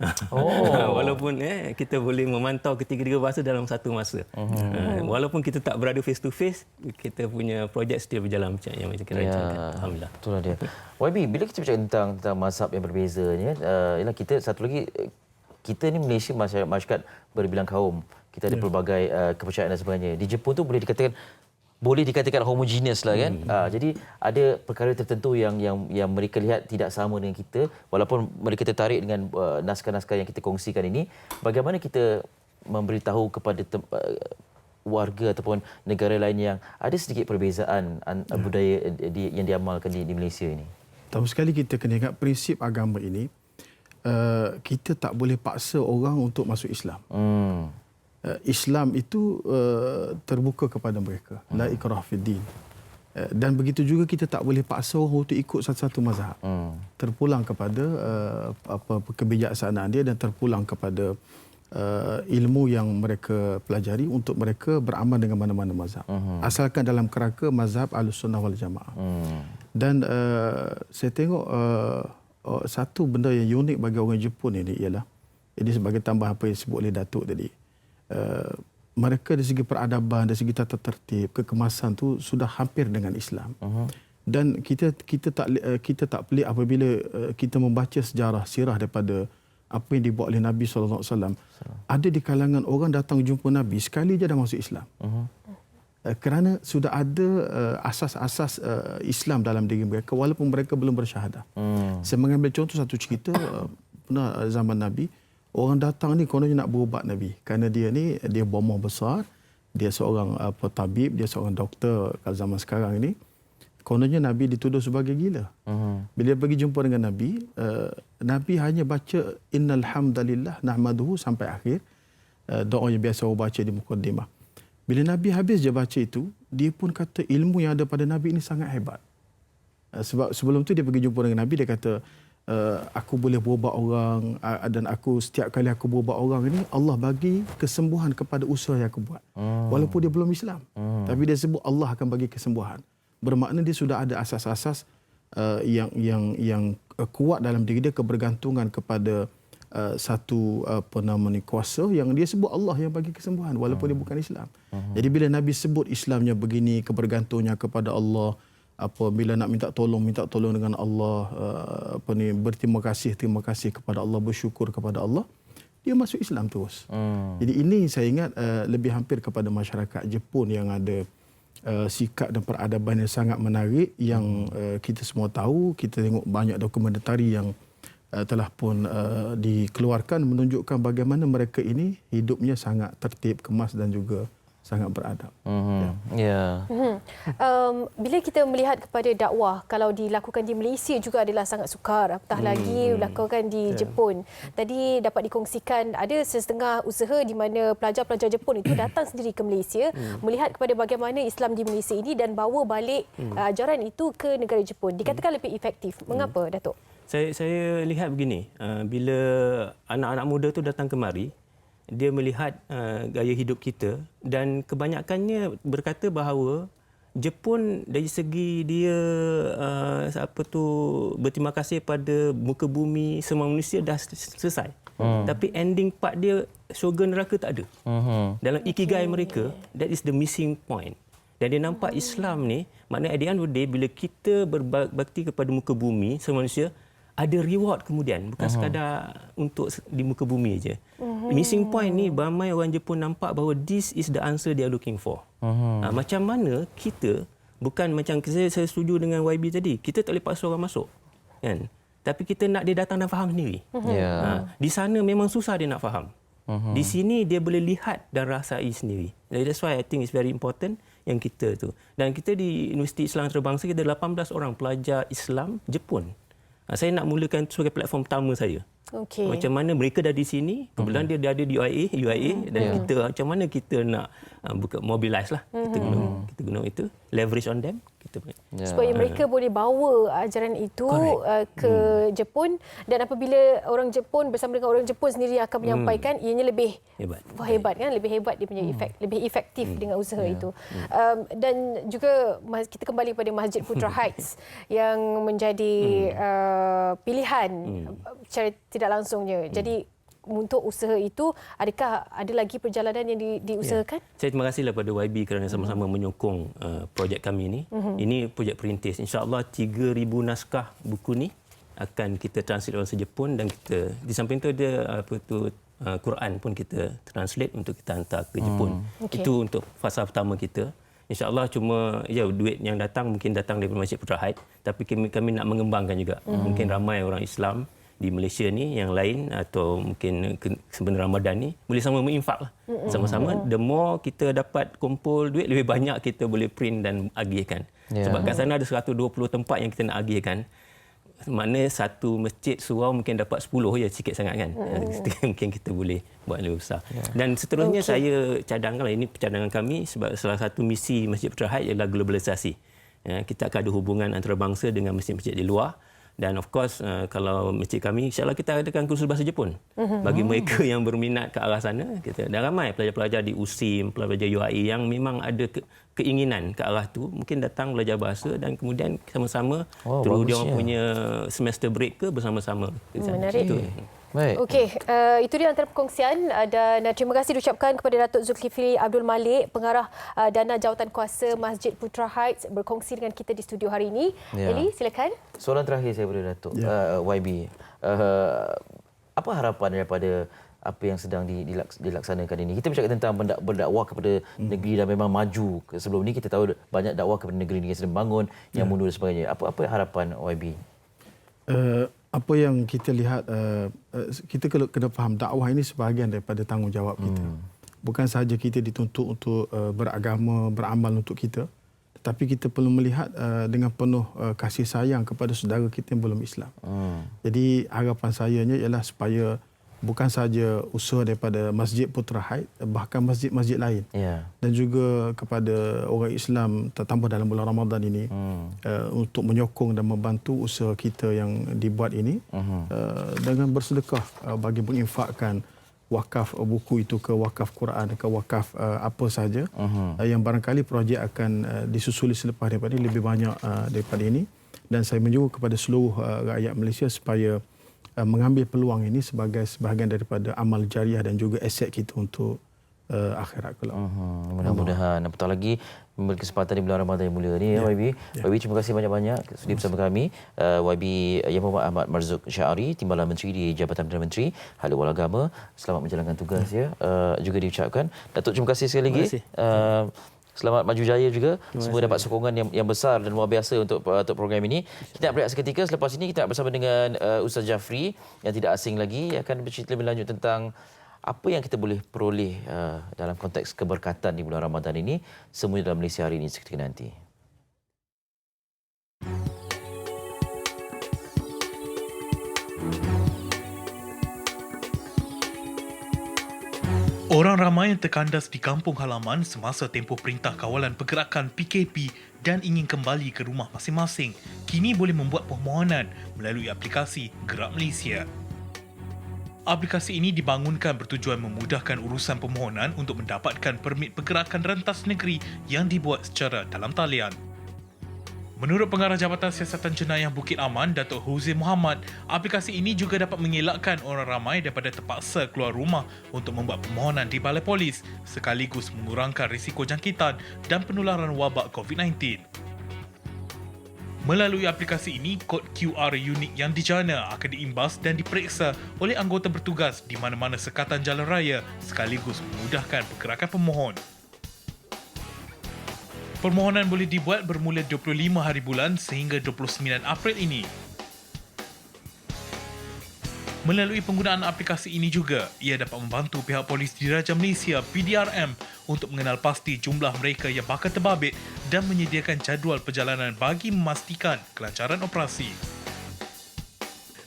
Walaupun kita boleh memantau ketiga-tiga bahasa dalam satu masa. Walaupun kita tak berada face to face, kita punya projek still berjalan macam yang kita rancangkan. Alhamdulillah. Itulah dia. YB, bila kita bercakap tentang mazhab yang berbeza ni, ialah kita satu lagi, kita ni Malaysia masyarakat berbilang kaum. Kita ada pelbagai kepercayaan dan sebagainya. Di Jepun tu boleh dikatakan homogeneous lah kan. Jadi ada perkara tertentu yang mereka lihat tidak sama dengan kita, walaupun mereka tertarik dengan naskah-naskah yang kita kongsikan ini. Bagaimana kita memberitahu kepada warga ataupun negara lain yang ada sedikit perbezaan budaya yang diamalkan di Malaysia ini? Pertama sekali kita kena ingat prinsip agama ini, kita tak boleh paksa orang untuk masuk Islam. Islam itu terbuka kepada mereka, la ikrah fid din. Dan begitu juga kita tak boleh paksa orang untuk ikut satu-satu mazhab. Terpulang kepada kebijaksanaan dia dan terpulang kepada ilmu yang mereka pelajari untuk mereka beramal dengan mana-mana mazhab. Asalkan dalam kerangka mazhab Ahlussunnah wal Jamaah. Dan saya tengok satu benda yang unik bagi orang Jepun ini ialah, ini sebagai tambah apa yang disebut oleh Datuk tadi. Mereka dari segi peradaban, dari segi tata tertib, kekemasan tu sudah hampir dengan Islam. Dan kita tak pelik apabila kita membaca sejarah sirah daripada apa yang dibuat oleh Nabi SAW. Ada di kalangan orang datang jumpa Nabi sekali je dah masuk Islam. Kerana sudah ada asas-asas Islam dalam diri mereka walaupun mereka belum bersyahadah. Saya mengambil contoh satu cerita pernah zaman Nabi. Orang datang ni kononnya nak berubat Nabi. Kerana dia bomoh besar. Dia seorang tabib, dia seorang doktor kalau zaman sekarang ini. Kononnya Nabi dituduh sebagai gila. Bila pergi jumpa dengan Nabi, Nabi hanya baca innal hamdalillah nahmaduhu sampai akhir. Doa yang biasa orang baca di mukaddimah. Bila Nabi habis je baca itu, dia pun kata ilmu yang ada pada Nabi ini sangat hebat. Sebab sebelum tu dia pergi jumpa dengan Nabi, dia kata, aku boleh berubat orang dan aku setiap kali aku berubat orang ini Allah bagi kesembuhan kepada usaha yang aku buat. Walaupun dia belum Islam. Tapi dia sebut Allah akan bagi kesembuhan. Bermakna dia sudah ada asas-asas yang kuat dalam diri dia, kebergantungan kepada satu kuasa yang dia sebut Allah yang bagi kesembuhan walaupun dia bukan Islam. Jadi bila Nabi sebut Islamnya begini, kebergantungnya kepada Allah, bila nak minta tolong dengan Allah, berterima kasih kepada Allah, bersyukur kepada Allah, dia masuk Islam terus. Jadi ini saya ingat lebih hampir kepada masyarakat Jepun yang ada sikap dan peradaban yang sangat menarik yang kita semua tahu. Kita tengok banyak dokumentari yang telah pun dikeluarkan menunjukkan bagaimana mereka ini hidupnya sangat tertib, kemas dan juga sangat beradab. Bila kita melihat kepada dakwah, kalau dilakukan di Malaysia juga adalah sangat sukar, apatah lagi dilakukan di Jepun. Tadi dapat dikongsikan ada setengah usaha di mana pelajar-pelajar Jepun itu datang sendiri ke Malaysia, melihat kepada bagaimana Islam di Malaysia ini dan bawa balik ajaran itu ke negara Jepun. Dikatakan lebih efektif. Mengapa, Datuk? Saya lihat begini, bila anak-anak muda tu datang kemari, dia melihat gaya hidup kita dan kebanyakannya berkata bahawa Jepun dari segi dia berterima kasih pada muka bumi semua manusia dah selesai. Tapi ending part dia syurga neraka tak ada. Dalam ikigai mereka, that is the missing point. Dan dia nampak Islam ni, maknanya at the end of the day, bila kita berbakti kepada muka bumi semua manusia, ada reward kemudian, bukan sekadar untuk di muka bumi aja. Missing point ni, ramai orang Jepun nampak bahawa this is the answer they are looking for. Macam mana kita, bukan macam saya setuju dengan YB tadi, kita tak boleh paksa orang masuk. Kan? Tapi kita nak dia datang dan faham sendiri. Di sana memang susah dia nak faham. Di sini dia boleh lihat dan rasai sendiri. That's why I think it's very important yang kita tu. Dan kita di Universiti Islam Antarabangsa, kita ada 18 orang pelajar Islam Jepun. Saya nak mulakan sebagai platform pertama saya. Okey. Macam mana mereka dah di sini, kebetulan dia ada di UIA dan kita macam mana kita nak buka mobilize lah. Kita guna itu, leverage on them. Supaya mereka boleh bawa ajaran itu ke Jepun, dan apabila orang Jepun bersama dengan orang Jepun sendiri akan menyampaikan, ianya lebih hebat kan, lebih hebat dia punya lebih efektif dengan usaha itu. Dan juga kita kembali pada Masjid Putra Heights yang menjadi pilihan secara tidak langsungnya. Jadi untuk usaha itu, adakah ada lagi perjalanan yang diusahakan? Saya terima kasihlah pada YB kerana sama-sama menyokong projek kami ini. Ini projek perintis. InsyaAllah 3,000 naskah buku ni akan kita translate dalam bahasa Jepun, dan kita di samping itu ada Quran pun kita translate untuk kita hantar ke Jepun. Itu untuk fasa pertama kita. InsyaAllah cuma duit yang datang mungkin datang daripada Masjid Putra Heights, tapi kami nak mengembangkan juga. Mungkin ramai orang Islam di Malaysia ni yang lain atau mungkin sebenarnya Ramadan ni boleh sama menginfak lah. Sama-sama, the more kita dapat kumpul duit, lebih banyak kita boleh print dan agihkan. Sebab kat sana ada 120 tempat yang kita nak agihkan. Maknanya satu masjid surau mungkin dapat 10 je, sikit sangat kan. Mungkin kita boleh buat lebih besar. Dan seterusnya saya cadangkanlah, ini cadangan kami, sebab salah satu misi Masjid Putra Heights ialah globalisasi. Kita akan ada hubungan antarabangsa dengan masjid-masjid di luar. Dan of course, kalau masjid kami, insyaAllah kita adakan kursus bahasa Jepun. Bagi mereka yang berminat ke arah sana. Dan ramai pelajar-pelajar di USIM, pelajar UI yang memang ada keinginan ke arah tu. Mungkin datang belajar bahasa dan kemudian sama-sama terus dia orang punya semester break ke bersama-sama. Menarik. Baik. Okey, itu dia antara perkongsian, dan terima kasih diucapkan kepada Datuk Zulkifli Abdul Malik, pengarah Dana Jawatan Kuasa Masjid Putra Heights, berkongsi dengan kita di studio hari ini. Eli, silakan. Soalan terakhir saya pada Datuk YB. Apa harapan daripada apa yang sedang dilaksanakan ini? Kita bercakap tentang berdakwah kepada negeri dan memang maju. Sebelum ini kita tahu banyak dakwah kepada negeri yang sedang bangun, yang mundur dan sebagainya. Apa harapan YB? Apa yang kita lihat, kita kena faham dakwah ini sebahagian daripada tanggungjawab kita. Bukan sahaja kita dituntut untuk beragama, beramal untuk kita, tetapi kita perlu melihat dengan penuh kasih sayang kepada saudara kita yang belum Islam. Jadi harapan saya ialah supaya bukan sahaja usaha daripada Masjid Putra Heights, bahkan masjid-masjid lain. Dan juga kepada orang Islam, terutama dalam bulan Ramadan ini, untuk menyokong dan membantu usaha kita yang dibuat ini, dengan bersedekah bagi menginfakkan wakaf buku itu ke wakaf Quran, ke wakaf apa sahaja, yang barangkali projek akan disusuli selepas daripada ini lebih banyak daripada ini. Dan saya menjuru kepada seluruh rakyat Malaysia supaya mengambil peluang ini sebagai sebahagian daripada amal jariah dan juga aset kita untuk akhirat kelak. Mudah-mudahan. Apatah lagi memberi kesempatan di bulan Ramadan yang mulia ini, YB. YB, terima kasih banyak-banyak sudi bersama kami. YB Yang Berhormat Ahmad Marzuq Syari, Timbalan Menteri di Jabatan Perdana Menteri, Hal Ehwal Agama. Selamat menjalankan tugas juga diucapkan. Datuk, terima kasih sekali lagi. Selamat maju jaya juga. Semua dapat sokongan yang besar dan luar biasa untuk program ini. Kita nak berehat seketika. Selepas ini kita nak bersama dengan Ustaz Jafri yang tidak asing lagi, akan bercerita lebih lanjut tentang apa yang kita boleh peroleh dalam konteks keberkatan di bulan Ramadan ini. Semuanya dalam Malaysia hari ini seketika nanti. Orang ramai yang terkandas di kampung halaman semasa tempoh perintah kawalan pergerakan PKP dan ingin kembali ke rumah masing-masing, kini boleh membuat permohonan melalui aplikasi Gerak Malaysia. Aplikasi ini dibangunkan bertujuan memudahkan urusan permohonan untuk mendapatkan permit pergerakan rentas negeri yang dibuat secara dalam talian. Menurut Pengarah Jabatan Siasatan Jenayah Bukit Aman, Datuk Huzair Muhammad, aplikasi ini juga dapat mengelakkan orang ramai daripada terpaksa keluar rumah untuk membuat permohonan di balai polis, sekaligus mengurangkan risiko jangkitan dan penularan wabak COVID-19. Melalui aplikasi ini, kod QR unik yang dijana akan diimbas dan diperiksa oleh anggota bertugas di mana-mana sekatan jalan raya, sekaligus memudahkan pergerakan pemohon. Permohonan boleh dibuat bermula 25 hari bulan sehingga 29 April ini. Melalui penggunaan aplikasi ini juga, ia dapat membantu pihak Polis Diraja Malaysia PDRM untuk mengenal pasti jumlah mereka yang bakal terbabit dan menyediakan jadual perjalanan bagi memastikan kelancaran operasi.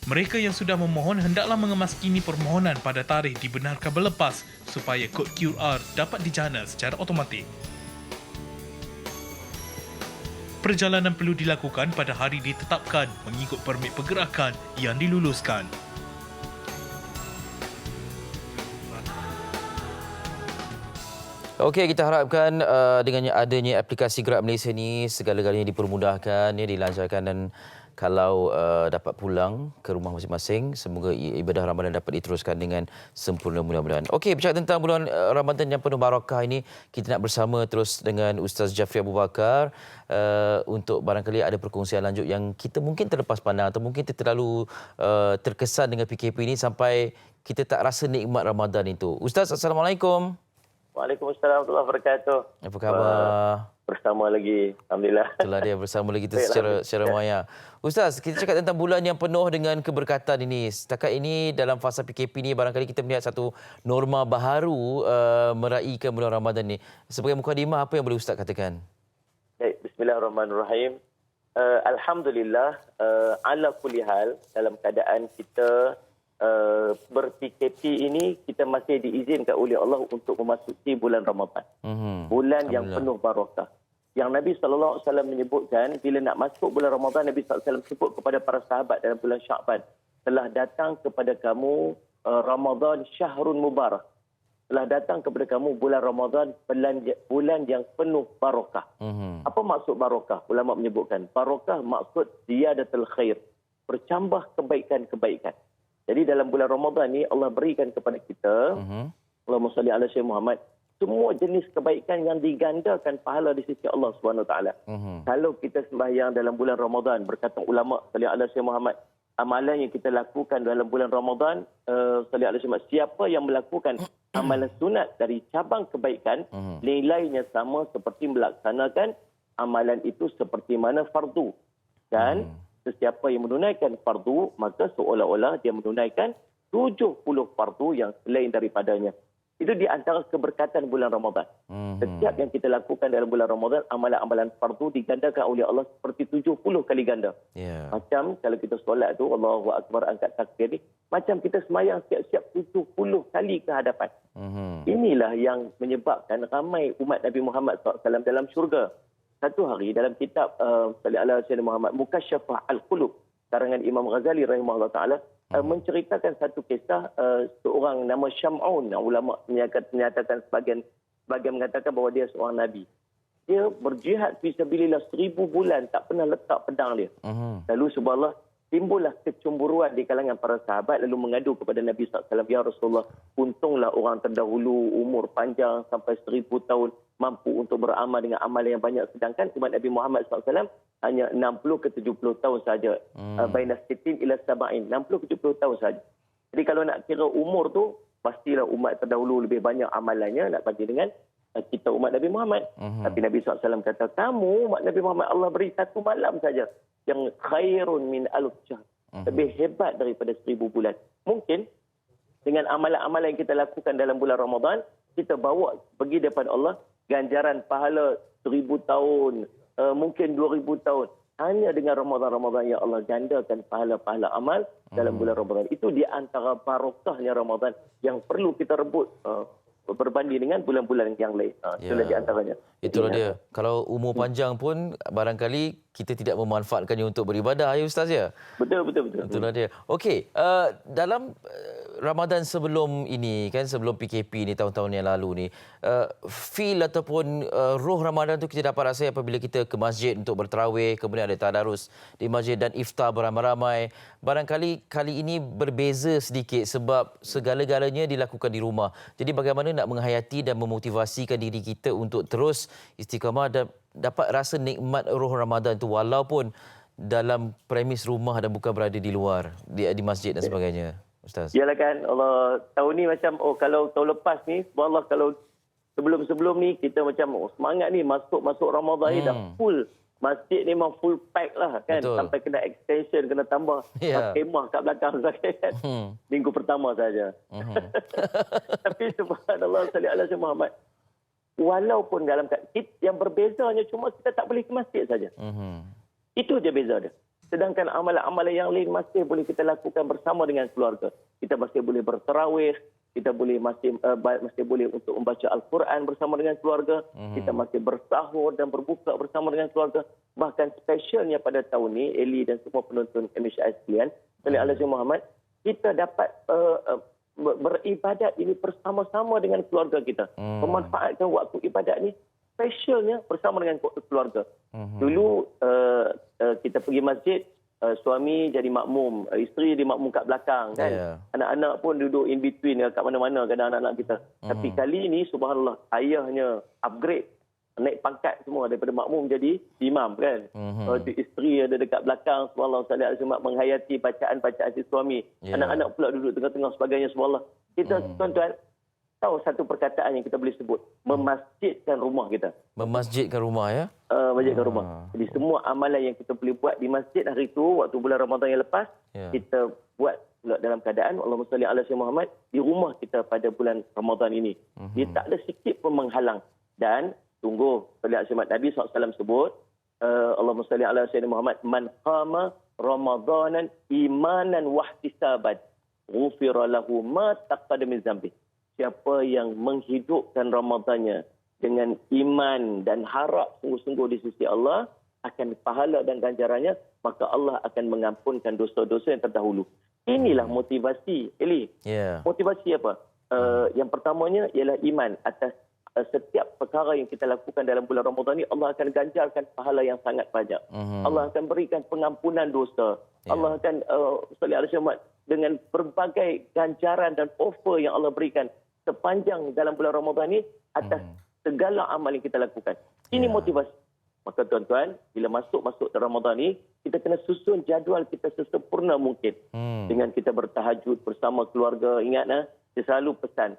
Mereka yang sudah memohon hendaklah mengemaskini permohonan pada tarikh dibenarkan berlepas supaya kod QR dapat dijana secara automatik. Perjalanan perlu dilakukan pada hari ditetapkan mengikut permit pergerakan yang diluluskan. Okey, kita harapkan dengan adanya aplikasi Gerak Malaysia ni segala-galanya dipermudahkan, ya, dilancarkan, dan kalau dapat pulang ke rumah masing-masing, semoga ibadah Ramadan dapat diteruskan dengan sempurna mudah-mudahan. Okey, bercakap tentang bulan Ramadan yang penuh barakah ini, kita nak bersama terus dengan Ustaz Jafri Abu Bakar untuk barangkali ada perkongsian lanjut yang kita mungkin terlepas pandang atau mungkin kita terlalu terkesan dengan PKP ini sampai kita tak rasa nikmat Ramadan itu. Ustaz, Assalamualaikum. Waalaikumsalam warahmatullahi wabarakatuh. Apa khabar? Bersama lagi, alhamdulillah. Itulah dia, bersama lagi kita secara maya. Ustaz, kita cakap tentang bulan yang penuh dengan keberkatan ini. Setakat ini dalam fasa PKP ini barangkali kita melihat satu norma baharu meraihkan bulan Ramadan ini. Sebagai mukadimah, apa yang boleh Ustaz katakan? Baik, bismillahirrahmanirrahim. Alhamdulillah, ala kulli hal, dalam keadaan kita ber-PKP ini, kita masih diizinkan oleh Allah untuk memasuki bulan Ramadan. Bulan yang penuh barakah. Yang Nabi SAW menyebutkan, bila nak masuk bulan Ramadan, Nabi SAW sebut kepada para sahabat dalam bulan Sya'ban, telah datang kepada kamu Ramadan syahrun mubarak. Telah datang kepada kamu bulan Ramadan, bulan yang penuh barakah. Apa maksud barakah? Ulama menyebutkan, barakah maksud ziyadatul khair, bercambah kebaikan-kebaikan. Jadi dalam bulan Ramadan ni Allah berikan kepada kita, Allahumma salli ala Sayyidina Muhammad, semua jenis kebaikan yang digandakan pahala di sisi Allah SWT. Kalau kita sembahyang dalam bulan Ramadan, berkata ulama salli ala Sayyidina Muhammad, amalan yang kita lakukan dalam bulan Ramadan, salli ala Sayyidina Muhammad, siapa yang melakukan amalan sunat dari cabang kebaikan, nilainya sama seperti melaksanakan amalan itu seperti mana fardu. Dan sesiapa yang menunaikan fardu, maka seolah-olah dia menunaikan 70 fardu yang selain daripadanya. Itu di antara keberkatan bulan Ramadan. Setiap yang kita lakukan dalam bulan Ramadan, amalan-amalan fardu digandakan oleh Allah seperti 70 kali ganda. Macam kalau kita solat tu, Allahu Akbar, angkat takbir ni, macam kita semayang siap-siap 70 kali ke hadapan. Inilah yang menyebabkan ramai umat Nabi Muhammad SAW dalam syurga. Satu hari dalam kitab Sayyidina Muhammad Mukasyafah Al-Qulub, karangan Imam Ghazali rahimahullah ta'ala, menceritakan satu kisah seorang nama Syam'un. Ulama menyatakan sebagian mengatakan bahawa dia seorang Nabi. Dia berjihad fisabilillah 1000 bulan tak pernah letak pedang dia. Lalu subhanallah, timbullah kecemburuan di kalangan para sahabat, lalu mengadu kepada Nabi SAW, ya Rasulullah, untunglah orang terdahulu umur panjang sampai 1000 tahun mampu untuk beramal dengan amal yang banyak, sedangkan umat Nabi Muhammad SAW hanya 60 ke 70 tahun saja. Baina sitin ila sab'in, 60 ke 70 tahun saja. Jadi kalau nak kira umur tu, pastilah umat terdahulu lebih banyak amalannya nak banding dengan kita umat Nabi Muhammad. Tapi Nabi SAW kata, kamu umat Nabi Muhammad Allah beri satu malam saja yang khairun min alf syahr, lebih hebat daripada 1000 bulan. Mungkin dengan amalan-amalan yang kita lakukan dalam bulan Ramadan, kita bawa pergi depan Allah ganjaran pahala 1000 tahun, mungkin 2000 tahun. Hanya dengan Ramadan yang Allah gandakan pahala-pahala amal dalam bulan Ramadan. Itu di antara barakahnya Ramadan yang perlu kita rebut berbanding dengan bulan-bulan yang lain. Itulah di antaranya. Itulah dia. Kalau umur panjang pun barangkali kita tidak memanfaatkannya untuk beribadah, ya Ustaz, ya? Betul. Itulah dia. Okey, dalam Ramadan sebelum ini, kan, sebelum PKP ni tahun-tahun yang lalu ni, feel ataupun roh Ramadan tu kita dapat rasa apabila kita ke masjid untuk bertarawih, kemudian ada tadarus di masjid dan iftar beramai-ramai. Barangkali kali ini berbeza sedikit sebab segala-galanya dilakukan di rumah. Jadi bagaimana nak menghayati dan memotivasikan diri kita untuk terus istiqamah dan dapat rasa nikmat roh Ramadan tu walaupun dalam premis rumah dan bukan berada di luar, di masjid dan sebagainya, Ustaz? Yalah kan, Allah tahun ni macam, kalau tahun lepas ni, subhanallah, kalau sebelum-sebelum ni kita macam semangat ni masuk Ramadan ni dah full. Masjid ni memang full pack lah kan. Betul. Sampai kena extension, kena tambah kemah kat belakang saya kan. Minggu pertama saja. Tapi subhanallah, salli ala Sayyidina Muhammad. Walaupun dalam yang berbezanya cuma kita tak boleh ke masjid saja. Itu je beza dia. Sedangkan amalan-amalan yang lain masih boleh kita lakukan bersama dengan keluarga. Kita masih boleh bertarawih, kita masih boleh untuk membaca Al-Quran bersama dengan keluarga, kita masih bersahur dan berbuka bersama dengan keluarga. Bahkan spesialnya pada tahun ini, Eli dan semua penonton MHI sekalian, oleh Allah Muhammad, kita dapat beribadat ini bersama-sama dengan keluarga kita. Memanfaatkan waktu ibadat ini spesialnya bersama dengan keluarga. Dulu kita pergi masjid, suami jadi makmum, isteri jadi makmum kat belakang kan. Anak-anak pun duduk in between kat mana-mana kadang anak-anak kita. Tapi kali ini subhanallah, ayahnya upgrade, naik pangkat semua daripada makmum jadi imam kan. Isteri ada dekat belakang, subhanallah, salat Jumaat menghayati bacaan-bacaan si suami. Anak-anak pula duduk tengah-tengah sebagainya, subhanallah. Kita tuan-tuan tahu satu perkataan yang kita boleh sebut, memasjidkan rumah kita. Memasjidkan rumah ya? Memasjidkan rumah. Jadi semua amalan yang kita boleh buat di masjid hari itu, waktu bulan Ramadan yang lepas, kita buat pula dalam keadaan Allahumma salli ala sayyidina Muhammad di rumah kita pada bulan Ramadan ini. Dia tak ada sikit pun menghalang. Dan tunggu, Nabi SAW sebut, Allahumma salli ala sayyidina Muhammad, man qama Ramadanan imanan wahtisaban, ghufira lahu ma taqaddama min dzambi. Siapa yang menghidupkan Ramadannya dengan iman dan harap sungguh-sungguh di sisi Allah akan pahala dan ganjarannya, maka Allah akan mengampunkan dosa-dosa yang terdahulu. Inilah motivasi, Eli. Motivasi apa? Yang pertamanya ialah iman atas setiap perkara yang kita lakukan dalam bulan Ramadan ini. Allah akan ganjarkan pahala yang sangat banyak. Allah akan berikan pengampunan dosa. Allah akan dengan berbagai ganjaran dan offer yang Allah berikan sepanjang dalam bulan Ramadan ini atas segala amal yang kita lakukan. Ini motivasi. Maka tuan-tuan, bila masuk dalam Ramadan ini, kita kena susun jadual kita sesempurna mungkin. Dengan kita bertahajud bersama keluarga. Ingat, saya selalu pesan,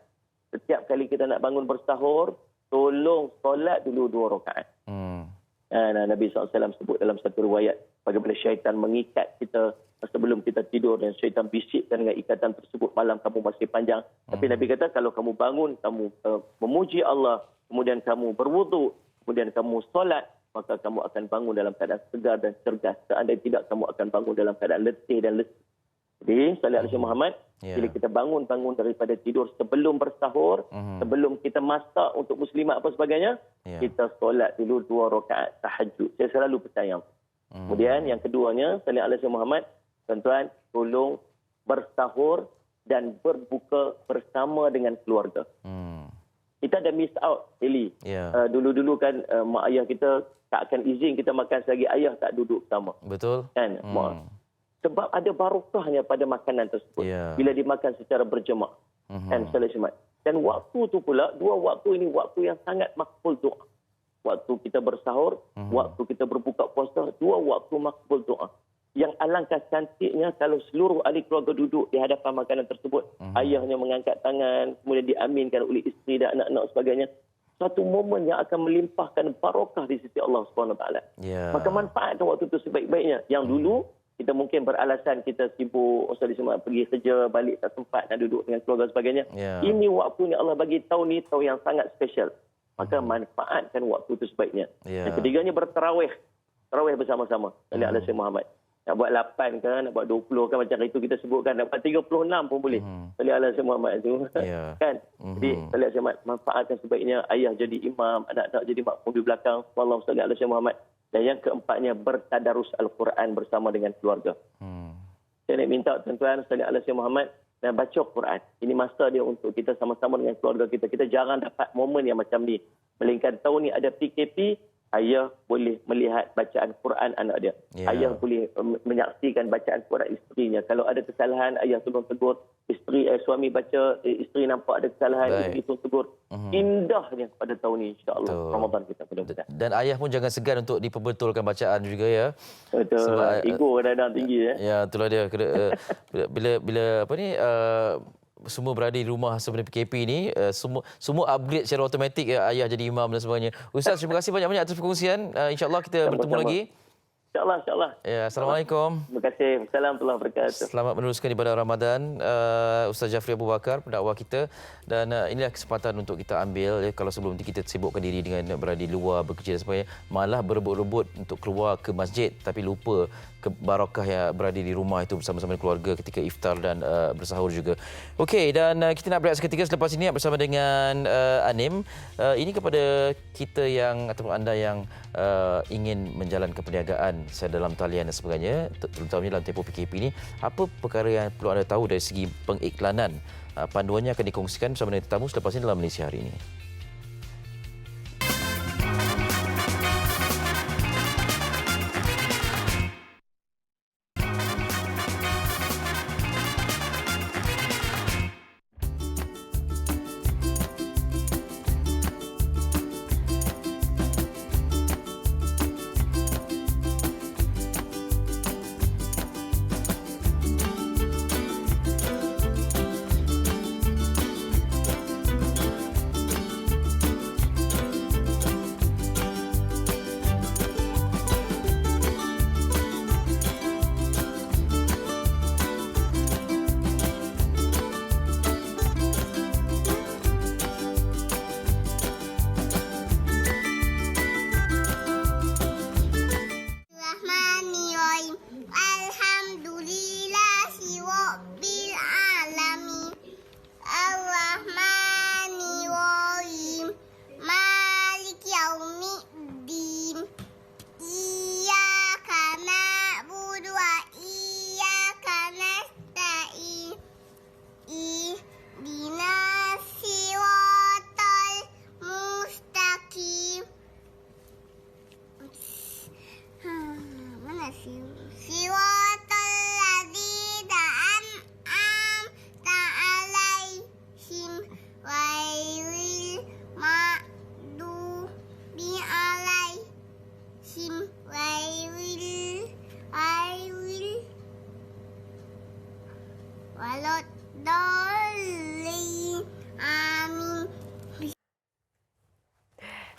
setiap kali kita nak bangun bersahur, tolong solat dulu 2 rakaat. Nabi SAW sebut dalam satu riwayat, bagaimana syaitan mengikat kita sebelum kita tidur dan syaitan bisikkan dengan ikatan tersebut, malam kamu masih panjang. Tapi Nabi kata, kalau kamu bangun, kamu memuji Allah, kemudian kamu berwuduk, kemudian kamu solat, maka kamu akan bangun dalam keadaan segar dan cergas. Seandainya tidak, kamu akan bangun dalam keadaan letih dan lesu. Jadi, salat Rasul Muhammad, bila kita bangun daripada tidur sebelum bersahur, sebelum kita masak untuk muslimat apa sebagainya, kita solat dulu 2 rakaat tahajud. Saya selalu percaya. Kemudian yang keduanya, salat Rasul Muhammad, tuan-tuan, tolong bersahur dan berbuka bersama dengan keluarga. Kita ada miss out, Eli. Dulu-dulu kan mak ayah kita tak akan izin kita makan selagi ayah tak duduk bersama. Betul. Kan? Sebab ada barokahnya pada makanan tersebut. Bila dimakan secara berjemaah. Kan, salat Jumaat. Dan waktu tu pula, 2 waktu ini waktu yang sangat makbul doa. Waktu kita bersahur, waktu kita berbuka puasa, 2 waktu makbul doa. Yang alangkah cantiknya kalau seluruh ahli keluarga duduk di hadapan makanan tersebut. Ayahnya mengangkat tangan, kemudian diaminkan oleh isteri dan anak-anak sebagainya. Satu momen yang akan melimpahkan barokah di sisi Allah SWT. Maka manfaatkan waktu itu sebaik-baiknya. Yang dulu, kita mungkin beralasan kita sibuk, semua pergi kerja, balik tak sempat nak duduk dengan keluarga sebagainya. Ini waktunya Allah bagi tahun ni tahun yang sangat special. Maka manfaatkan waktu itu sebaiknya. Yang ketiganya bertarawih. Tarawih bersama-sama. Salat ala Sayyidina Muhammad. Nak buat 8 kan, nak buat 20 kan, macam itu kita sebutkan. Nak buat 36 pun boleh. Salat ala Sayyidina Muhammad tu. Kan? Jadi, salat Sayyidina Muhammad manfaatkan sebaiknya. Ayah jadi imam, anak-anak jadi makmum di belakang. Wallahu salat ala Sayyidina Muhammad. Dan yang keempatnya, bertadarus Al-Quran bersama dengan keluarga. Saya nak minta tuan-tuan, salat ala Sayyidina Muhammad, dan baca Quran. Ini masa dia untuk kita sama-sama dengan keluarga kita. Kita jarang dapat momen yang macam ni. Melainkan tahun ni ada PKP, ayah boleh melihat bacaan Quran anak dia. Ayah boleh menyaksikan bacaan Quran isterinya. Kalau ada kesalahan, ayah tolong tegur. Suami baca, isteri nampak ada kesalahan, isteri tolong tegur. Indahnya pada tahun ini, insya-Allah. Ramadan kita mudah-mudahan. Dan ayah pun jangan segan untuk diperbetulkan bacaan juga ya. Betul. Sebab ego kadang-kadang tinggi ya. Ya, itulah dia. Bila apa ni semua berada di rumah sebelum PKP ni, semua upgrade secara automatik ya, ayah jadi imam dan sebagainya. Ustaz, terima kasih banyak-banyak atas perkongsian. InsyaAllah kita bertemu lagi. InsyaAllah. Ya, Assalamualaikum. Terima kasih. Assalamualaikum warahmatullahi wabarakatuh. Selamat meneruskan ibadah Ramadan, Ustaz Jafri Abu Bakar, pendakwa kita. Dan inilah kesempatan untuk kita ambil, kalau sebelum ini kita sibukkan diri dengan berada di luar, bekerja dan sebagainya, malah berebut-rebut untuk keluar ke masjid, tapi lupa barakah yang berada di rumah itu bersama-sama keluarga ketika iftar dan bersahur juga. Okey, dan kita nak berehat seketika. Selepas ini bersama dengan Anim. Ini kepada kita yang ataupun anda yang ingin menjalankan perniagaan dalam talian dan sebagainya, terutamanya dalam tempoh PKP ini, apa perkara yang perlu anda tahu dari segi pengiklanan? Panduannya akan dikongsikan bersama dengan tetamu selepas ini dalam Malaysia Hari Ini.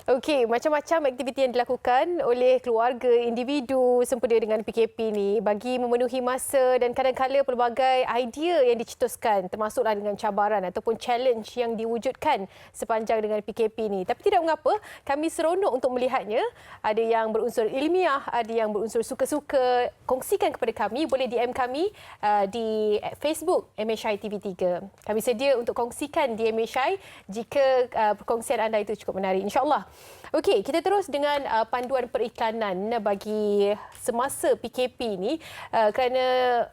Okey, macam-macam aktiviti yang dilakukan oleh keluarga, individu sempena dengan PKP ni bagi memenuhi masa, dan kadang-kadang pelbagai idea yang dicetuskan termasuklah dengan cabaran ataupun challenge yang diwujudkan sepanjang dengan PKP ni. Tapi tidak mengapa, kami seronok untuk melihatnya. Ada yang berunsur ilmiah, ada yang berunsur suka-suka. Kongsikan kepada kami, boleh DM kami di Facebook MHI TV3. Kami sedia untuk kongsikan di MHI jika perkongsian anda itu cukup menarik, insya-Allah. Okey, kita terus dengan panduan periklanan bagi semasa PKP ini, kerana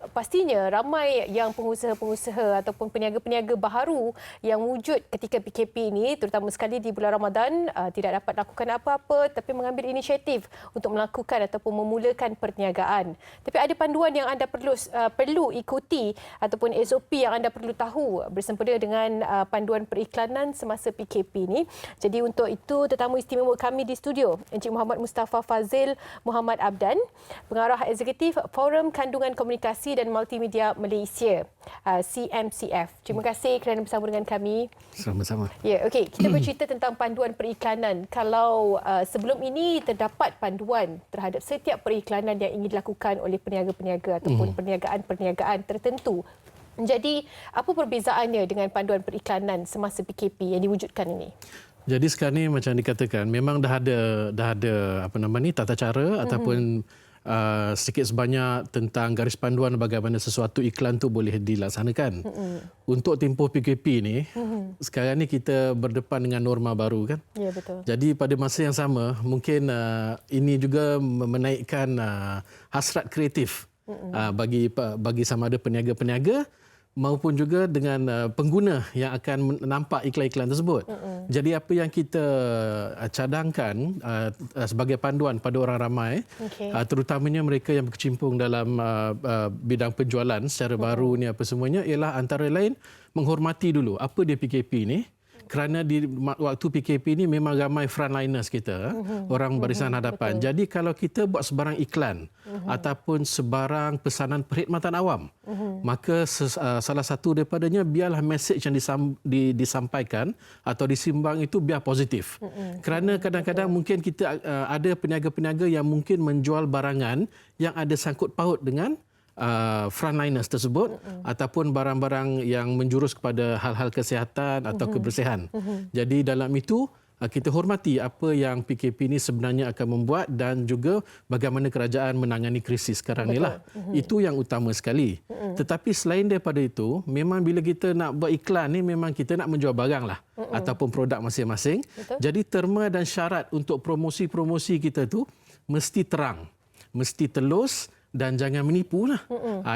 pastinya ramai yang pengusaha-pengusaha ataupun peniaga-peniaga baharu yang wujud ketika PKP ini, terutama sekali di bulan Ramadan, tidak dapat lakukan apa-apa tapi mengambil inisiatif untuk melakukan ataupun memulakan perniagaan. Tapi ada panduan yang anda perlu ikuti ataupun SOP yang anda perlu tahu bersempena dengan panduan periklanan semasa PKP ini. Jadi untuk itu, tetamu istimewa kami di studio, Encik Muhammad Mustafa Fazil Muhammad Abdan, Pengarah Eksekutif Forum Kandungan Komunikasi dan Multimedia Malaysia, CMCF. Terima kasih kerana bersama dengan kami. Sama-sama. Ya, okey, kita bercerita tentang panduan periklanan. Kalau sebelum ini terdapat panduan terhadap setiap periklanan yang ingin dilakukan oleh peniaga-peniaga ataupun perniagaan-perniagaan tertentu. Jadi, apa perbezaannya dengan panduan periklanan semasa PKP yang diwujudkan ini? Jadi sekarang ni macam dikatakan, memang dah ada apa nama ni, tata cara ataupun sedikit sebanyak tentang garis panduan bagaimana sesuatu iklan tu boleh dilaksanakan. Untuk tempoh PKP ni, sekarang ni kita berdepan dengan norma baru kan. Ya, betul. Jadi pada masa yang sama, mungkin ini juga menaikkan hasrat kreatif bagi sama ada peniaga-peniaga maupun juga dengan pengguna yang akan nampak iklan-iklan tersebut. Jadi apa yang kita cadangkan sebagai panduan pada orang ramai, terutamanya mereka yang berkecimpung dalam bidang penjualan secara baru ni apa semuanya, ialah antara lain menghormati dulu apa dia PKP ni. kerana di waktu PKP ini memang ramai frontliners kita, orang barisan hadapan. Betul. Jadi kalau kita buat sebarang iklan ataupun sebarang pesanan perkhidmatan awam, maka salah satu daripadanya biarlah mesej yang disampaikan atau disimbang itu biar positif. Kerana kadang-kadang mungkin kita ada peniaga-peniaga yang mungkin menjual barangan yang ada sangkut paut dengan frontliners tersebut ataupun barang-barang yang menjurus kepada hal-hal kesihatan atau kebersihan. Jadi dalam itu kita hormati apa yang PKP ini sebenarnya akan membuat dan juga bagaimana kerajaan menangani krisis sekarang ni lah. Itu yang utama sekali. Tetapi selain daripada itu, memang bila kita nak buat iklan ni memang kita nak menjual barang lah ataupun produk masing-masing. Jadi terma dan syarat untuk promosi-promosi kita tu mesti terang, mesti telus dan jangan menipu lah.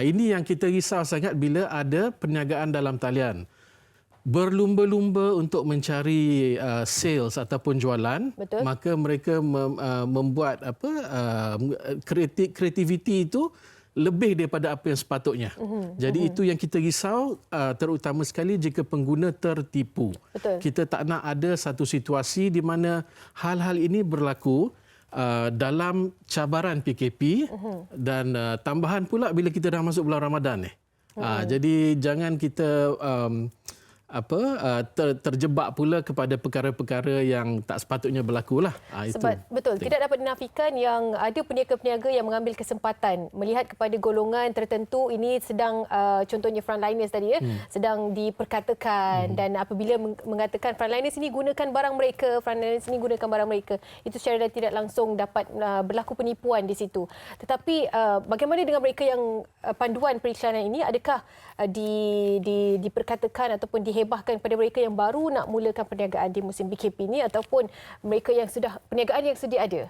Ini yang kita risau sangat bila ada perniagaan dalam talian. Berlumba-lumba untuk mencari sales ataupun jualan. Betul. Maka mereka membuat kreativiti itu lebih daripada apa yang sepatutnya. Jadi itu yang kita risau, terutama sekali jika pengguna tertipu. Betul. Kita tak nak ada satu situasi di mana hal-hal ini berlaku dalam cabaran PKP dan tambahan pula bila kita dah masuk bulan Ramadan ni. Jadi jangan kita terjebak pula kepada perkara-perkara yang tak sepatutnya berlaku lah. Sebab betul, tidak dapat dinafikan yang ada peniaga-peniaga yang mengambil kesempatan melihat kepada golongan tertentu ini sedang contohnya frontliners tadi sedang diperkatakan dan apabila mengatakan frontliners ini gunakan barang mereka, frontliners ini gunakan barang mereka, itu secara tidak langsung dapat berlaku penipuan di situ. Tetapi bagaimana dengan mereka yang panduan periklanan ini, adakah diperkatakan ataupun dihebahkan kepada mereka yang baru nak mulakan perniagaan di musim PKP ini ataupun mereka yang sudah perniagaan yang sedia ada?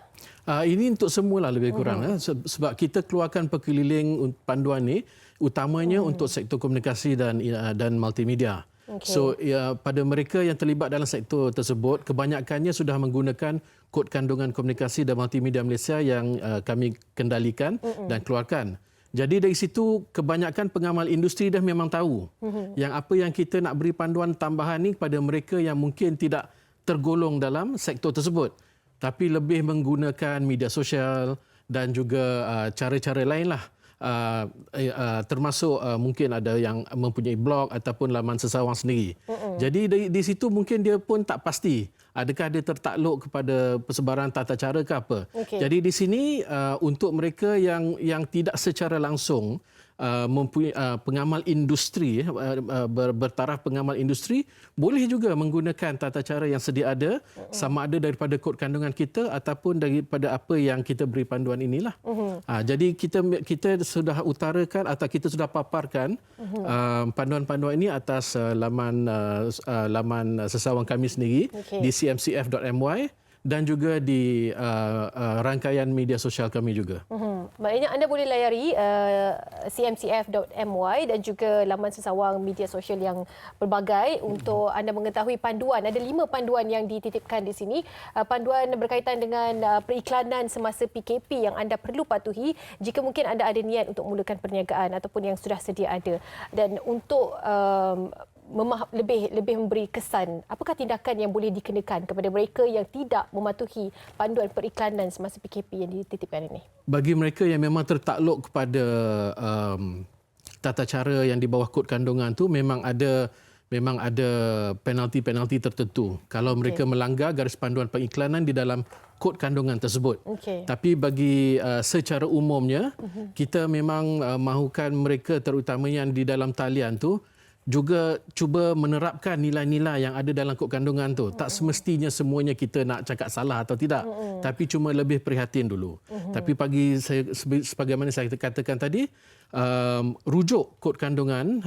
Ini untuk semualah lebih kurang. Sebab kita keluarkan perkeliling panduan ni utamanya untuk sektor komunikasi dan multimedia. Okay. So pada mereka yang terlibat dalam sektor tersebut, kebanyakannya sudah menggunakan kod kandungan komunikasi dan multimedia Malaysia yang kami kendalikan dan keluarkan. Jadi dari situ kebanyakan pengamal industri dah memang tahu yang apa yang kita nak beri panduan tambahan ni kepada mereka yang mungkin tidak tergolong dalam sektor tersebut tapi lebih menggunakan media sosial dan juga cara-cara lain lah. Termasuk mungkin ada yang mempunyai blog ataupun laman sesawang sendiri. Jadi di situ mungkin dia pun tak pasti adakah dia tertakluk kepada persebaran tata cara ke apa. Jadi di sini untuk mereka yang tidak secara langsung mempunyai pengamal industri, bertaraf pengamal industri, boleh juga menggunakan tata cara yang sedia ada, sama ada daripada kod kandungan kita ataupun daripada apa yang kita beri panduan inilah. Jadi kita sudah utarakan atau kita sudah paparkan panduan-panduan ini atas laman sesawang kami sendiri di cmcf.my dan juga di rangkaian media sosial kami juga. Maknanya anda boleh layari cmcf.my dan juga laman sesawang media sosial yang berbagai untuk anda mengetahui panduan. Ada 5 panduan yang dititipkan di sini. Panduan berkaitan dengan periklanan semasa PKP yang anda perlu patuhi jika mungkin anda ada niat untuk mulakan perniagaan ataupun yang sudah sedia ada. Dan untuk lebih memberi kesan, apakah tindakan yang boleh dikenakan kepada mereka yang tidak mematuhi panduan periklanan semasa PKP yang dititipkan ini? Bagi mereka yang memang tertakluk kepada tata cara yang di bawah kod kandungan tu memang ada penalti-penalti tertentu kalau mereka melanggar garis panduan pengiklanan di dalam kod kandungan tersebut. Tapi bagi secara umumnya kita memang mahukan mereka terutama yang di dalam talian tu juga cuba menerapkan nilai-nilai yang ada dalam kod kandungan tu. Tak semestinya semuanya kita nak cakap salah atau tidak, tapi cuma lebih prihatin dulu. Tapi sebagaimana saya katakan tadi, rujuk kod kandungan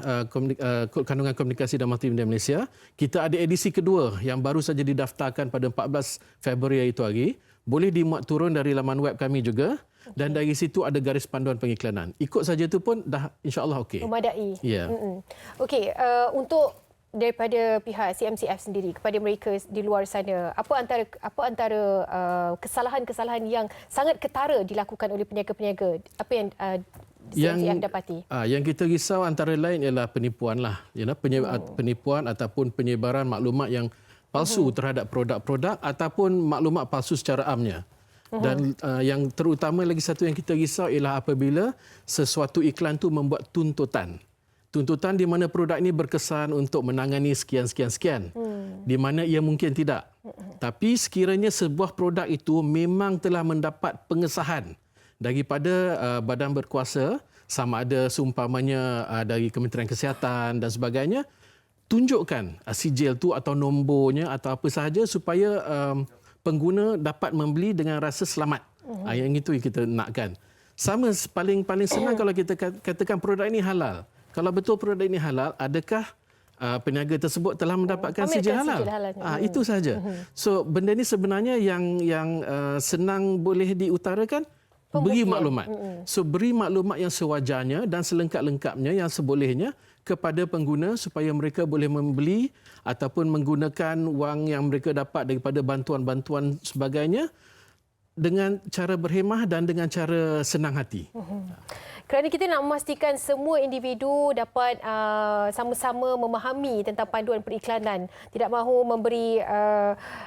komunikasi dan multimedia Malaysia, kita ada edisi kedua yang baru saja didaftarkan pada 14 Februari itu hari. Boleh dimuat turun dari laman web kami juga. Dan dari situ ada garis panduan pengiklanan. Ikut saja itu pun dah insya-Allah okey. Memadai. Ya. Okey, untuk daripada pihak CMCF sendiri kepada mereka di luar sana, apa antara kesalahan-kesalahan yang sangat ketara dilakukan oleh peniaga-peniaga? Apa yang CMCF dapati? Yang kita risau antara lain ialah penipuan lah. Penipuan ataupun penyebaran maklumat yang palsu terhadap produk-produk ataupun maklumat palsu secara amnya. Dan yang terutama lagi satu yang kita risau ialah apabila sesuatu iklan tu membuat tuntutan. Tuntutan di mana produk ini berkesan untuk menangani sekian. Di mana ia mungkin tidak. Tapi sekiranya sebuah produk itu memang telah mendapat pengesahan daripada badan berkuasa, sama ada seumpamanya dari Kementerian Kesihatan dan sebagainya, tunjukkan sijil tu atau nombornya atau apa sahaja supaya pengguna dapat membeli dengan rasa selamat. Yang itu yang kita nakkan. Sama paling senang kalau kita katakan produk ini halal. Kalau betul produk ini halal, adakah peniaga tersebut telah mendapatkan sijil halal? Itu saja. So benda ini sebenarnya yang senang boleh diutarakan, beri maklumat. So beri maklumat yang sewajarnya dan selengkap-lengkapnya yang sebolehnya kepada pengguna supaya mereka boleh membeli ataupun menggunakan wang yang mereka dapat daripada bantuan-bantuan sebagainya dengan cara berhemah dan dengan cara senang hati. Kerana kita nak memastikan semua individu dapat sama-sama memahami tentang panduan periklanan. Tidak mahu memberi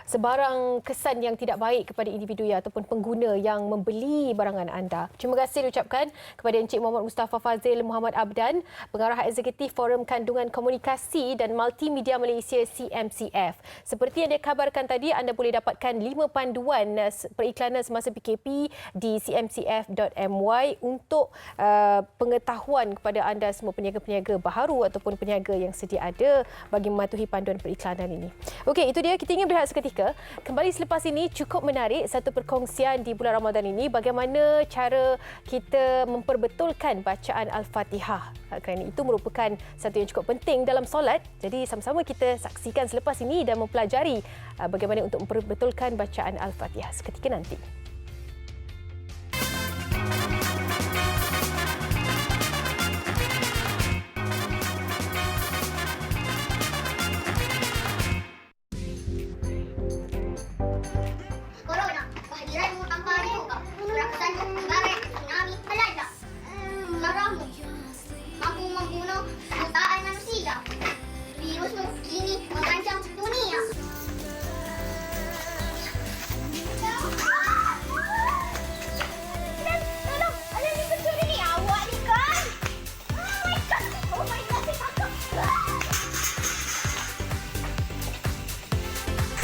sebarang kesan yang tidak baik kepada individu ataupun pengguna yang membeli barangan anda. Terima kasih diucapkan kepada Encik Muhammad Mustafa Fazil Muhammad Abdan, Pengarah Eksekutif Forum Kandungan Komunikasi dan Multimedia Malaysia CMCF. Seperti yang dikabarkan tadi, anda boleh dapatkan 5 panduan periklanan semasa PKP di cmcf.my untuk pengetahuan kepada anda semua peniaga-peniaga baharu ataupun peniaga yang sedia ada bagi mematuhi panduan periklanan ini. Okey, itu dia. Kita ingin berehat seketika. Kembali selepas ini, cukup menarik satu perkongsian di bulan Ramadan ini bagaimana cara kita memperbetulkan bacaan Al-Fatihah. Kerana itu merupakan satu yang cukup penting dalam solat. Jadi sama-sama kita saksikan selepas ini dan mempelajari bagaimana untuk memperbetulkan bacaan Al-Fatihah seketika nanti.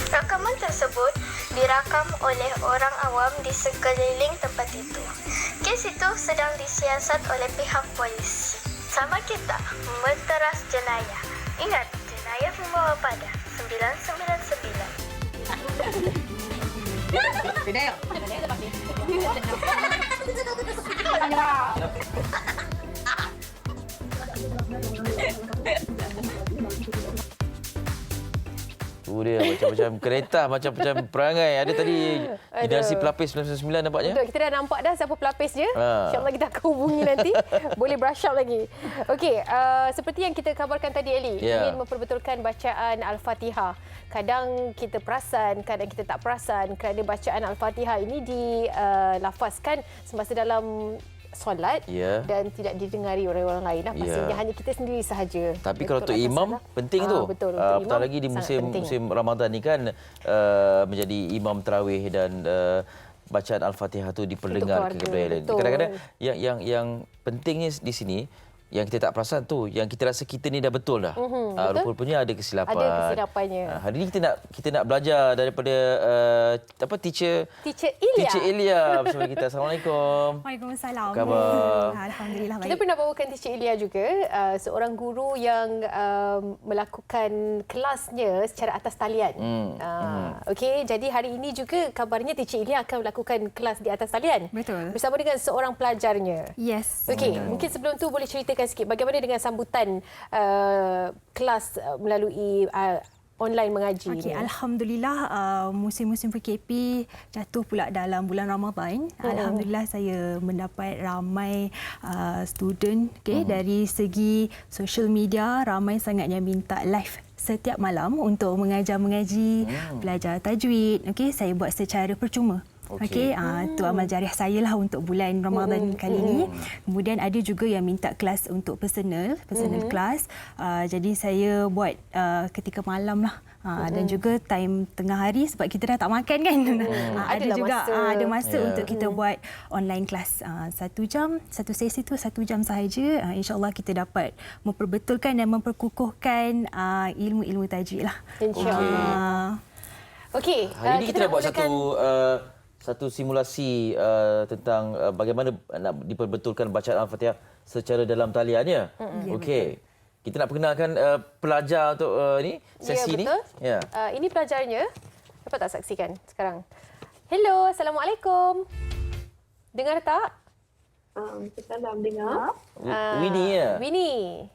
Rakaman tersebut dirakam oleh orang awam di sekeliling tempat itu. Kes itu sedang disiasat oleh pihak polis. Sama kita menteras jenayah. Ingat, jenayah membawa pada 999. Dia macam-macam kereta, macam-macam perangai. Ada tadi generasi pelapis 1999 nampaknya. Betul, kita dah nampak dah siapa pelapisnya. InsyaAllah kita akan hubungi nanti. Boleh brush up lagi. Okey, seperti yang kita kabarkan tadi, Eli. Ingin memperbetulkan bacaan Al-Fatihah. Kadang kita perasan, kadang kita tak perasan kerana bacaan Al-Fatihah ini dilafazkan semasa dalam solat dan tidak didengari oleh orang lain. Pastinya hanya kita sendiri sahaja. Tapi kalau untuk imam penting tu. Betul, apatah lagi di musim Ramadan ni kan menjadi imam tarawih dan bacaan Al-Fatihah tu diperdengar kepada yang lain. Kadang-kadang yang pentingnya di sini yang kita tak perasan tu, yang kita rasa kita ni dah betul dah. Rupanya ada kesilapan. Ada kesilapannya. Hari ni kita nak belajar daripada teacher Ilya bersama kita. Assalamualaikum. Waalaikumsalam. Khabar? Alhamdulillah baik. Kita pernah bawakan Teacher Ilya juga, seorang guru yang melakukan kelasnya secara atas talian. Okey, jadi hari ini juga kabarnya Teacher Ilya akan melakukan kelas di atas talian. Betul. Bersama dengan seorang pelajarnya. Yes. Okey, mungkin sebelum tu boleh ceritakan sikit bagaimana dengan sambutan kelas melalui online mengaji ni. Alhamdulillah, musim-musim PKP jatuh pula dalam bulan Ramadan. Alhamdulillah saya mendapat ramai student dari segi social media, ramai sangat yang minta live setiap malam untuk mengajar mengaji, belajar tajwid. Okey, saya buat secara percuma. Okey, itu amal jariah saya lah untuk bulan Ramadan kali ini. Kemudian ada juga yang minta kelas untuk personal kelas. Jadi saya buat ketika malam lah. Dan juga time tengah hari sebab kita dah tak makan kan. Ada juga ada masa untuk kita buat online kelas 1 jam, satu sesi tu 1 jam sahaja. InsyaAllah kita dapat memperbetulkan dan memperkukuhkan ilmu-ilmu tajwid lah. InsyaAllah. Okey, hari ini kita dah buat satu simulasi tentang bagaimana nak diperbetulkan bacaan Al-Fatihah secara dalam taliannya. Okey. Kita nak perkenalkan pelajar untuk sesi ni. Ya, betul. Ini pelajarnya. Dapat tak saksikan sekarang? Hello, Assalamualaikum. Dengar tak? Salam, dengar. Winnie ya? Winnie.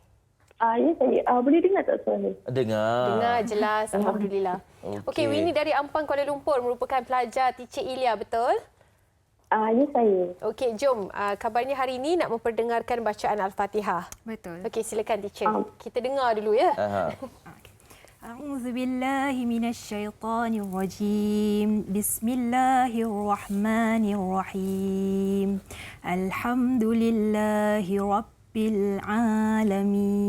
Ya, saya. Boleh dengar tak suara? Dengar. Dengar jelas, Alhamdulillah. Okey, Winnie dari Ampang, Kuala Lumpur merupakan pelajar teacher Ilya, betul? Ya, saya. Okey, jom. Kabarnya hari ini nak memperdengarkan bacaan Al-Fatihah. Betul. Okey, silakan teacher. Kita dengar dulu ya. أعوذ بالله من الشيطان الرجيم بسم الله الرحمن الرحيم الحمد لله رب العالمين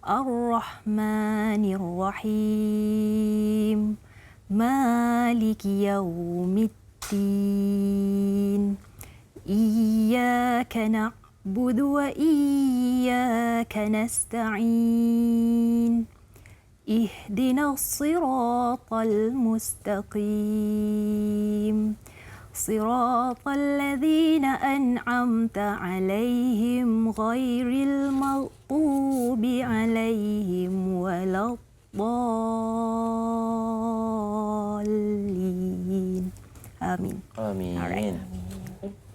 الرحمن الرحيم مالك يوم الدين إياك نعبد وإياك نستعين اهدنا الصراط المستقيم صراط الذين أنعمت عليهم غير المغضوب عليهم ولا الضالين آمين. Amin. Alright.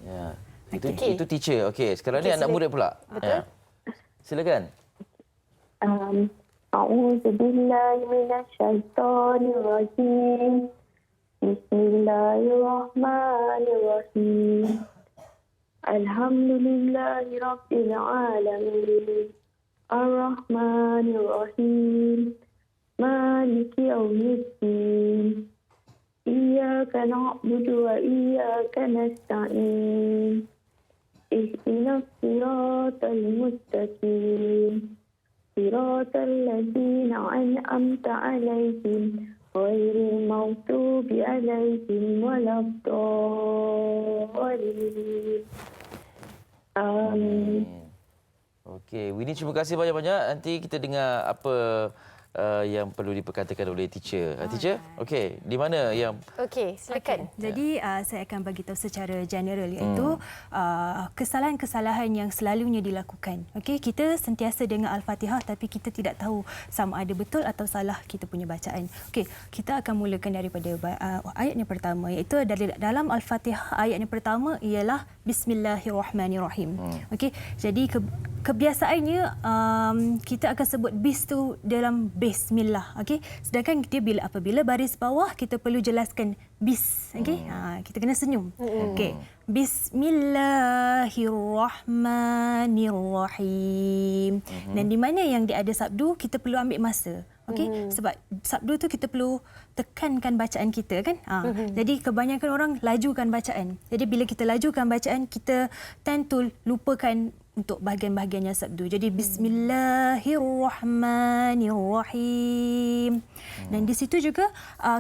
Ya. Itu teacher. Okey, sekarang ni anak murid pula. Betul. Silakan. أعوذ بالله من الشيطان الرجيم بسم الله الرحمن الرحيم الحمد لله رب العالمين الرحمن الرحيم مالك يوم الدين إياك نعبد وإياك نستعين اهدنا الصراط المستقيم صراط الذين أنعمت عليهم غير المغضوب عليهم ولا الضالين. Amin. Okey, Winnie terima kasih banyak-banyak. Nanti kita dengar apa yang perlu diperkatakan oleh teacher. Teacher, okey, di mana yang... Okey, silakan. Jadi saya akan bagi tahu secara general iaitu kesalahan-kesalahan yang selalunya dilakukan. Okey, kita sentiasa dengar Al-Fatihah tapi kita tidak tahu sama ada betul atau salah kita punya bacaan. Okey, kita akan mulakan daripada ayat yang pertama iaitu dalam Al-Fatihah ayat yang pertama ialah Bismillahirrahmanirrahim. Okey, jadi kebiasaannya kita akan sebut bis tu dalam Bismillah. Okey, sedangkan dia apabila baris bawah kita perlu jelaskan bis. Okey, kita kena senyum. Okey, Bismillahirrahmanirrahim. Dan di mana yang dia ada sabdu kita perlu ambil masa. Okey, sebab sabdu tu kita perlu tekankan bacaan kita kan. Jadi kebanyakan orang lajukan bacaan. Jadi bila kita lajukan bacaan kita tend to lupakan untuk bahagian-bahagian yang sabdu. Jadi Bismillahirrahmanirrahim. Dan di situ juga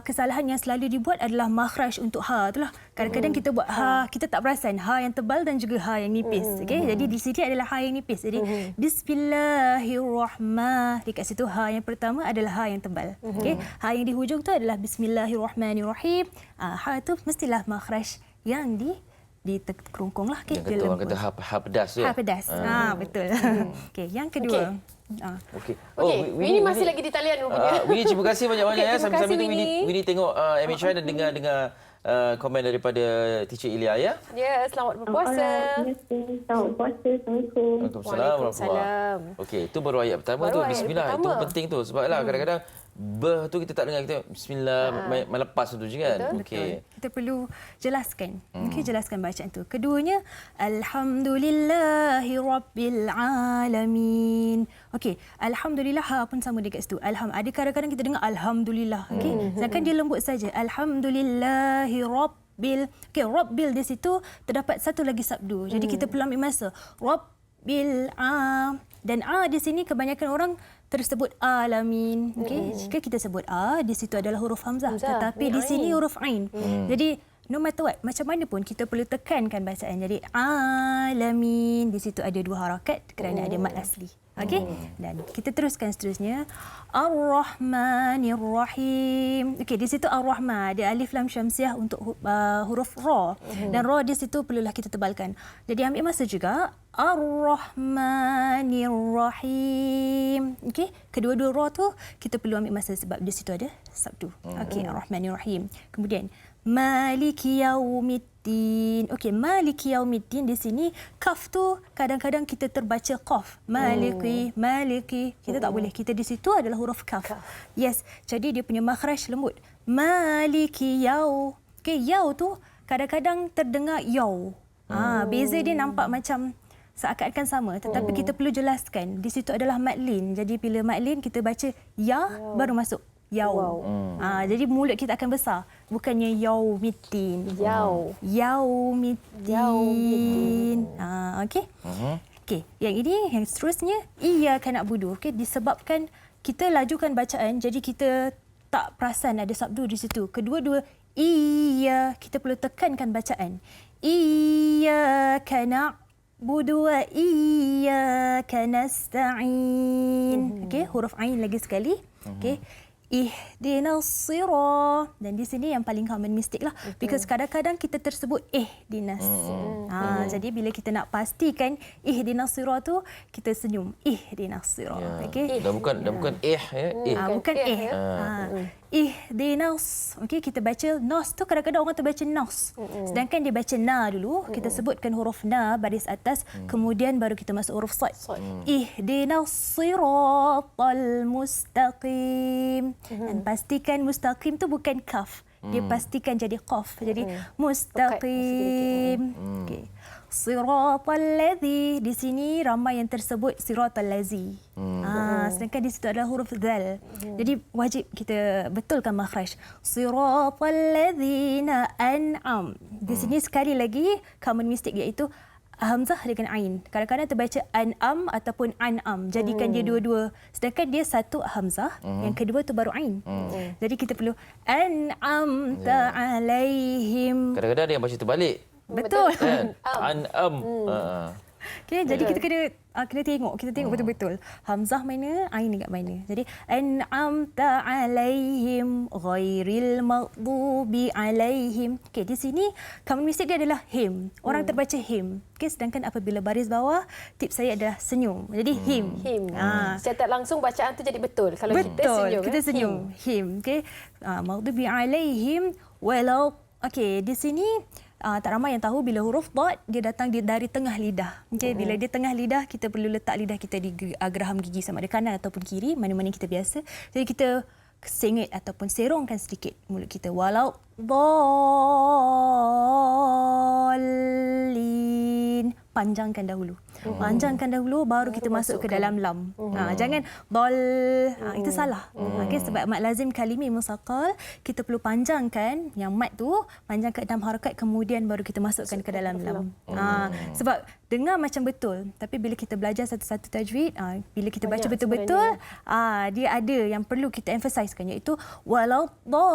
kesalahan yang selalu dibuat adalah makhraj untuk ha itulah. Kadang-kadang kita buat ha, kita tak perasan ha yang tebal dan juga ha yang nipis. Okey, jadi di sini adalah ha yang nipis. Jadi Bismillahirrahmanirrahim. Dekat situ ha yang pertama adalah ha yang tebal. Okey, ha yang di hujung tu adalah Bismillahirrahmanirrahim. Ha tu mestilah makhraj yang di kerongkong lah. Yang kata orang kata ha pedas je. Ha pedas. Betul. Okey, yang kedua. Okey. Winnie masih lagi di talian rupanya. Winnie terima kasih banyak-banyak ya. Sambil-sambil tu Winnie tengok MHI dan dengar komen daripada teacher Ilya ya. Ya, selamat berpuasa. Selamat berpuasa. Assalamualaikum. Waalaikumsalam. Okey, itu baru ayat pertama tu. Bismillah. Itu penting tu sebablah kadang-kadang tu kita tak dengar, kita bismillah melepas tu je kan. Okey. Kita perlu jelaskan. Okey, jelaskan bacaan tu. Keduanya alhamdulillahi rabbil alamin. Okey, alhamdulillah pun sama dekat situ. Ada kadang-kadang kita dengar alhamdulillah. Okey. Sedangkan dia lembut saja. Alhamdulillahi rabbil. Okey, rabbil di situ terdapat satu lagi sabdu. Jadi kita perlu ambil masa. Rabbil dan di sini kebanyakan orang tersebut alamin. Okey, jika kita sebut di situ adalah huruf hamzah, tetapi di sini huruf ain. Jadi no matter what, macam mana pun kita perlu tekankan bacaan. Jadi alamin di situ ada 2 harakat kerana ada mad asli. Okey, dan kita teruskan seterusnya. Ar-Rahmanir-Rahim. Okey, di situ Ar-Rahman ada alif lam syamsiah untuk huruf ra, dan ra di situ perlulah kita tebalkan. Jadi ambil masa juga. Ar-Rahmanir-Rahim. Okey, kedua-dua ra tu kita perlu ambil masa sebab di situ ada sabdu. Okey, Ar-Rahmanir-Rahim. Kemudian Maliki Yaumiddin. Okey, Maliki Yaumiddin di sini kaf tu kadang-kadang kita terbaca qaf. Maliki, Maliki. Kita tak boleh. Kita di situ adalah huruf kaf. Yes. Jadi dia punya makhraj lembut. Maliki Yau. Okey, Yau tu kadang-kadang terdengar Yau. Beza dia nampak macam seakan-akan sama, tetapi kita perlu jelaskan. Di situ adalah madlin. Jadi bila madlin kita baca ya baru masuk Yau. Jadi mulut kita akan besar. Bukannya yaumiddin. Yaumiddin. Okey. Okey. Yang ini, yang seterusnya, iyyaka na'budu. Okey, disebabkan kita lajukan bacaan, jadi kita tak perasan ada sabdu di situ. Kedua-dua, kita perlu tekankan bacaan. Iyyaka na'budu wa iyyaka nasta'in. Okey, huruf ain lagi sekali. Okey. Ihdinas sirah. Dan di sini yang paling common mistake lah. Because kadang-kadang kita tersebut ihdinas. Jadi bila kita nak pastikan ihdinas sirah tu, kita senyum. Ihdinas sirah. Okay? Dah bukan bukan ihdinas. Okey, kita baca nas tu kadang-kadang orang terbaca nas. Sedangkan dia baca na dulu. Kita sebutkan huruf na baris atas, kemudian baru kita masuk huruf sad. Ihdinas siratal mustaqim. Dan pastikan mustaqim tu bukan kaf. Dia pastikan jadi qaf. Jadi mustaqim. Okey. Siratal ladzi, di sini ramai yang tersebut siratal lazi. Sedangkan di situ adalah huruf zal. Jadi wajib kita betulkan makhraj. Siratal ladzina an'am. Di sini sekali lagi common mistake iaitu hamzah dengan ain. Kadang-kadang terbaca an'am ataupun an'am. Jadikan dia dua-dua. Sedangkan dia satu hamzah, yang kedua tu baru ain. Jadi kita perlu an'amta alaihim. Kadang-kadang ada yang baca terbalik. Betul. An'am. Okay, jadi kita kena tengok, betul-betul hamzah mana, ain dekat mana. Jadi an'amta alaihim ghairil maghdubi alaihim. Okey, di sini common mistake dia adalah him. Orang terbaca him. Okey, sedangkan apabila baris bawah, tips saya adalah senyum. Jadi him. Secara tak langsung bacaan tu jadi betul. Kalau kita senyum. Him. Okey. Maghdubi alaihim walau. Okey, di sini tak ramai yang tahu bila huruf dad dia datang dari tengah lidah. Okay, bila dia tengah lidah, kita perlu letak lidah kita di geraham gigi sama ada kanan ataupun kiri, mana-mana kita biasa. Jadi kita sengit ataupun serongkan sedikit mulut kita. Walau dallin. Panjangkan dahulu. Panjangkan dahulu baru kita masuk ke dalam lam. Jangan dal. Itu salah. Okay, sebab mad lazim kalimi musaqqal, kita perlu panjangkan yang mad tu, panjangkan 6 harakat, kemudian baru kita masukkan ke dalam lam. Sebab dengar macam betul, tapi bila kita belajar satu-satu tajwid, bila kita baca betul-betul, dia ada yang perlu kita emphasizekan, iaitu walau dal.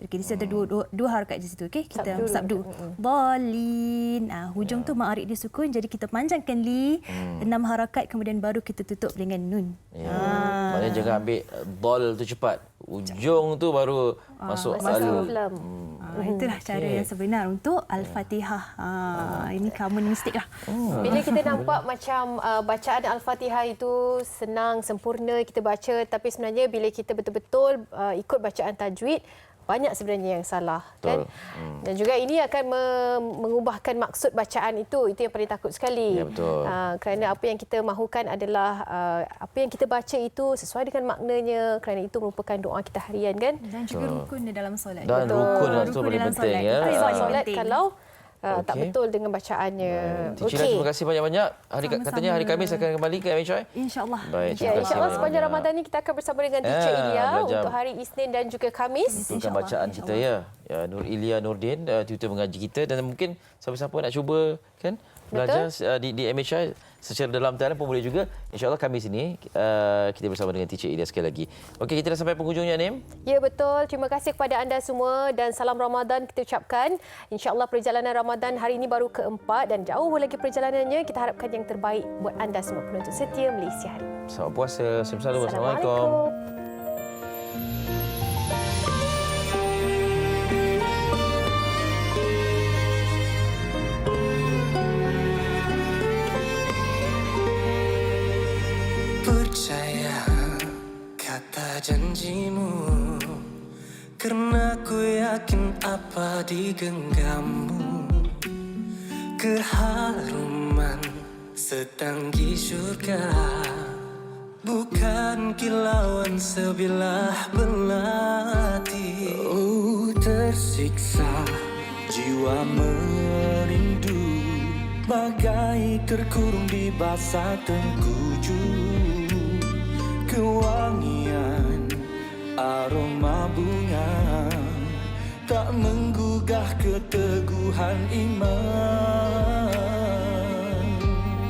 Okay, di situ ada dua harakat di situ. Okay, kita sabdu. Dalin. Hujung tu ma'arif disukun, jadi kita panjangkan li 6 harakat, kemudian baru kita tutup dengan nun. Maknanya jangan ambil dal tu cepat. Ujung tu baru masuk lam. Itulah cara yang sebenar untuk Al-Fatihah. Ini common mistake lah. Bila kita nampak macam bacaan Al-Fatihah itu senang, sempurna kita baca, tapi sebenarnya bila kita betul-betul ikut bacaan tajwid, banyak sebenarnya yang salah. Betul. Kan? Dan juga ini akan mengubahkan maksud bacaan itu yang paling takut sekali. Ya, betul. Kerana apa yang kita mahukan adalah apa yang kita baca itu sesuai dengan maknanya, kerana itu merupakan doa kita harian kan. Dan juga rukun di dalam solat. Dan rukun dalam solat paling penting ya. Solat kalau tak betul dengan bacaannya. Cik terima kasih banyak-banyak. Katanya hari Khamis akan kembali ke MHI. InsyaAllah. Baik, InsyaAllah sepanjang Ramadan ni kita akan bersama dengan Teacher Ilya belajar. untuk hari Isnin dan juga Khamis. Betulkan bacaan kita ya. Nur Ilya Nordin, tutor mengaji kita, dan mungkin siapa-siapa nak cuba kan belajar di MHI secara dalam talian pun boleh juga. InsyaAllah Khamis ini kita bersama dengan Teacher Ilya sekali lagi. Okey, kita dah sampai penghujungnya, Nim. Ya, betul. Terima kasih kepada anda semua dan salam Ramadan kita ucapkan. InsyaAllah perjalanan Ramadan hari ini baru keempat dan jauh lagi perjalanannya. Kita harapkan yang terbaik buat anda semua penonton setia Malaysia Hari. Selamat puasa. Assalamualaikum. Percaya kata janjimu, karena ku yakin apa di genggammu. Keharuman setanggi surga, bukan kilauan sebilah belati. Tersiksa jiwa merindu, bagai terkurung di basah tengkuju. Kewangian aroma bunga tak menggugah keteguhan iman.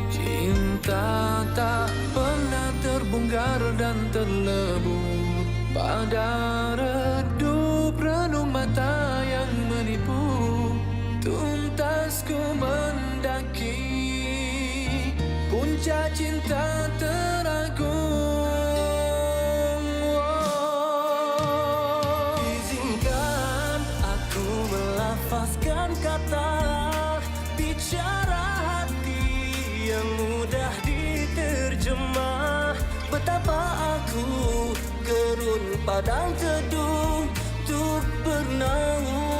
Cinta tak pernah terbongkar dan terlebur pada redup renung mata yang menipu. Tuntas ku mendaki puncak cinta teragung. Izinkan aku melafazkan kata bicara hati yang mudah diterjemah. Betapa aku gerun padang teduh untuk bernaung.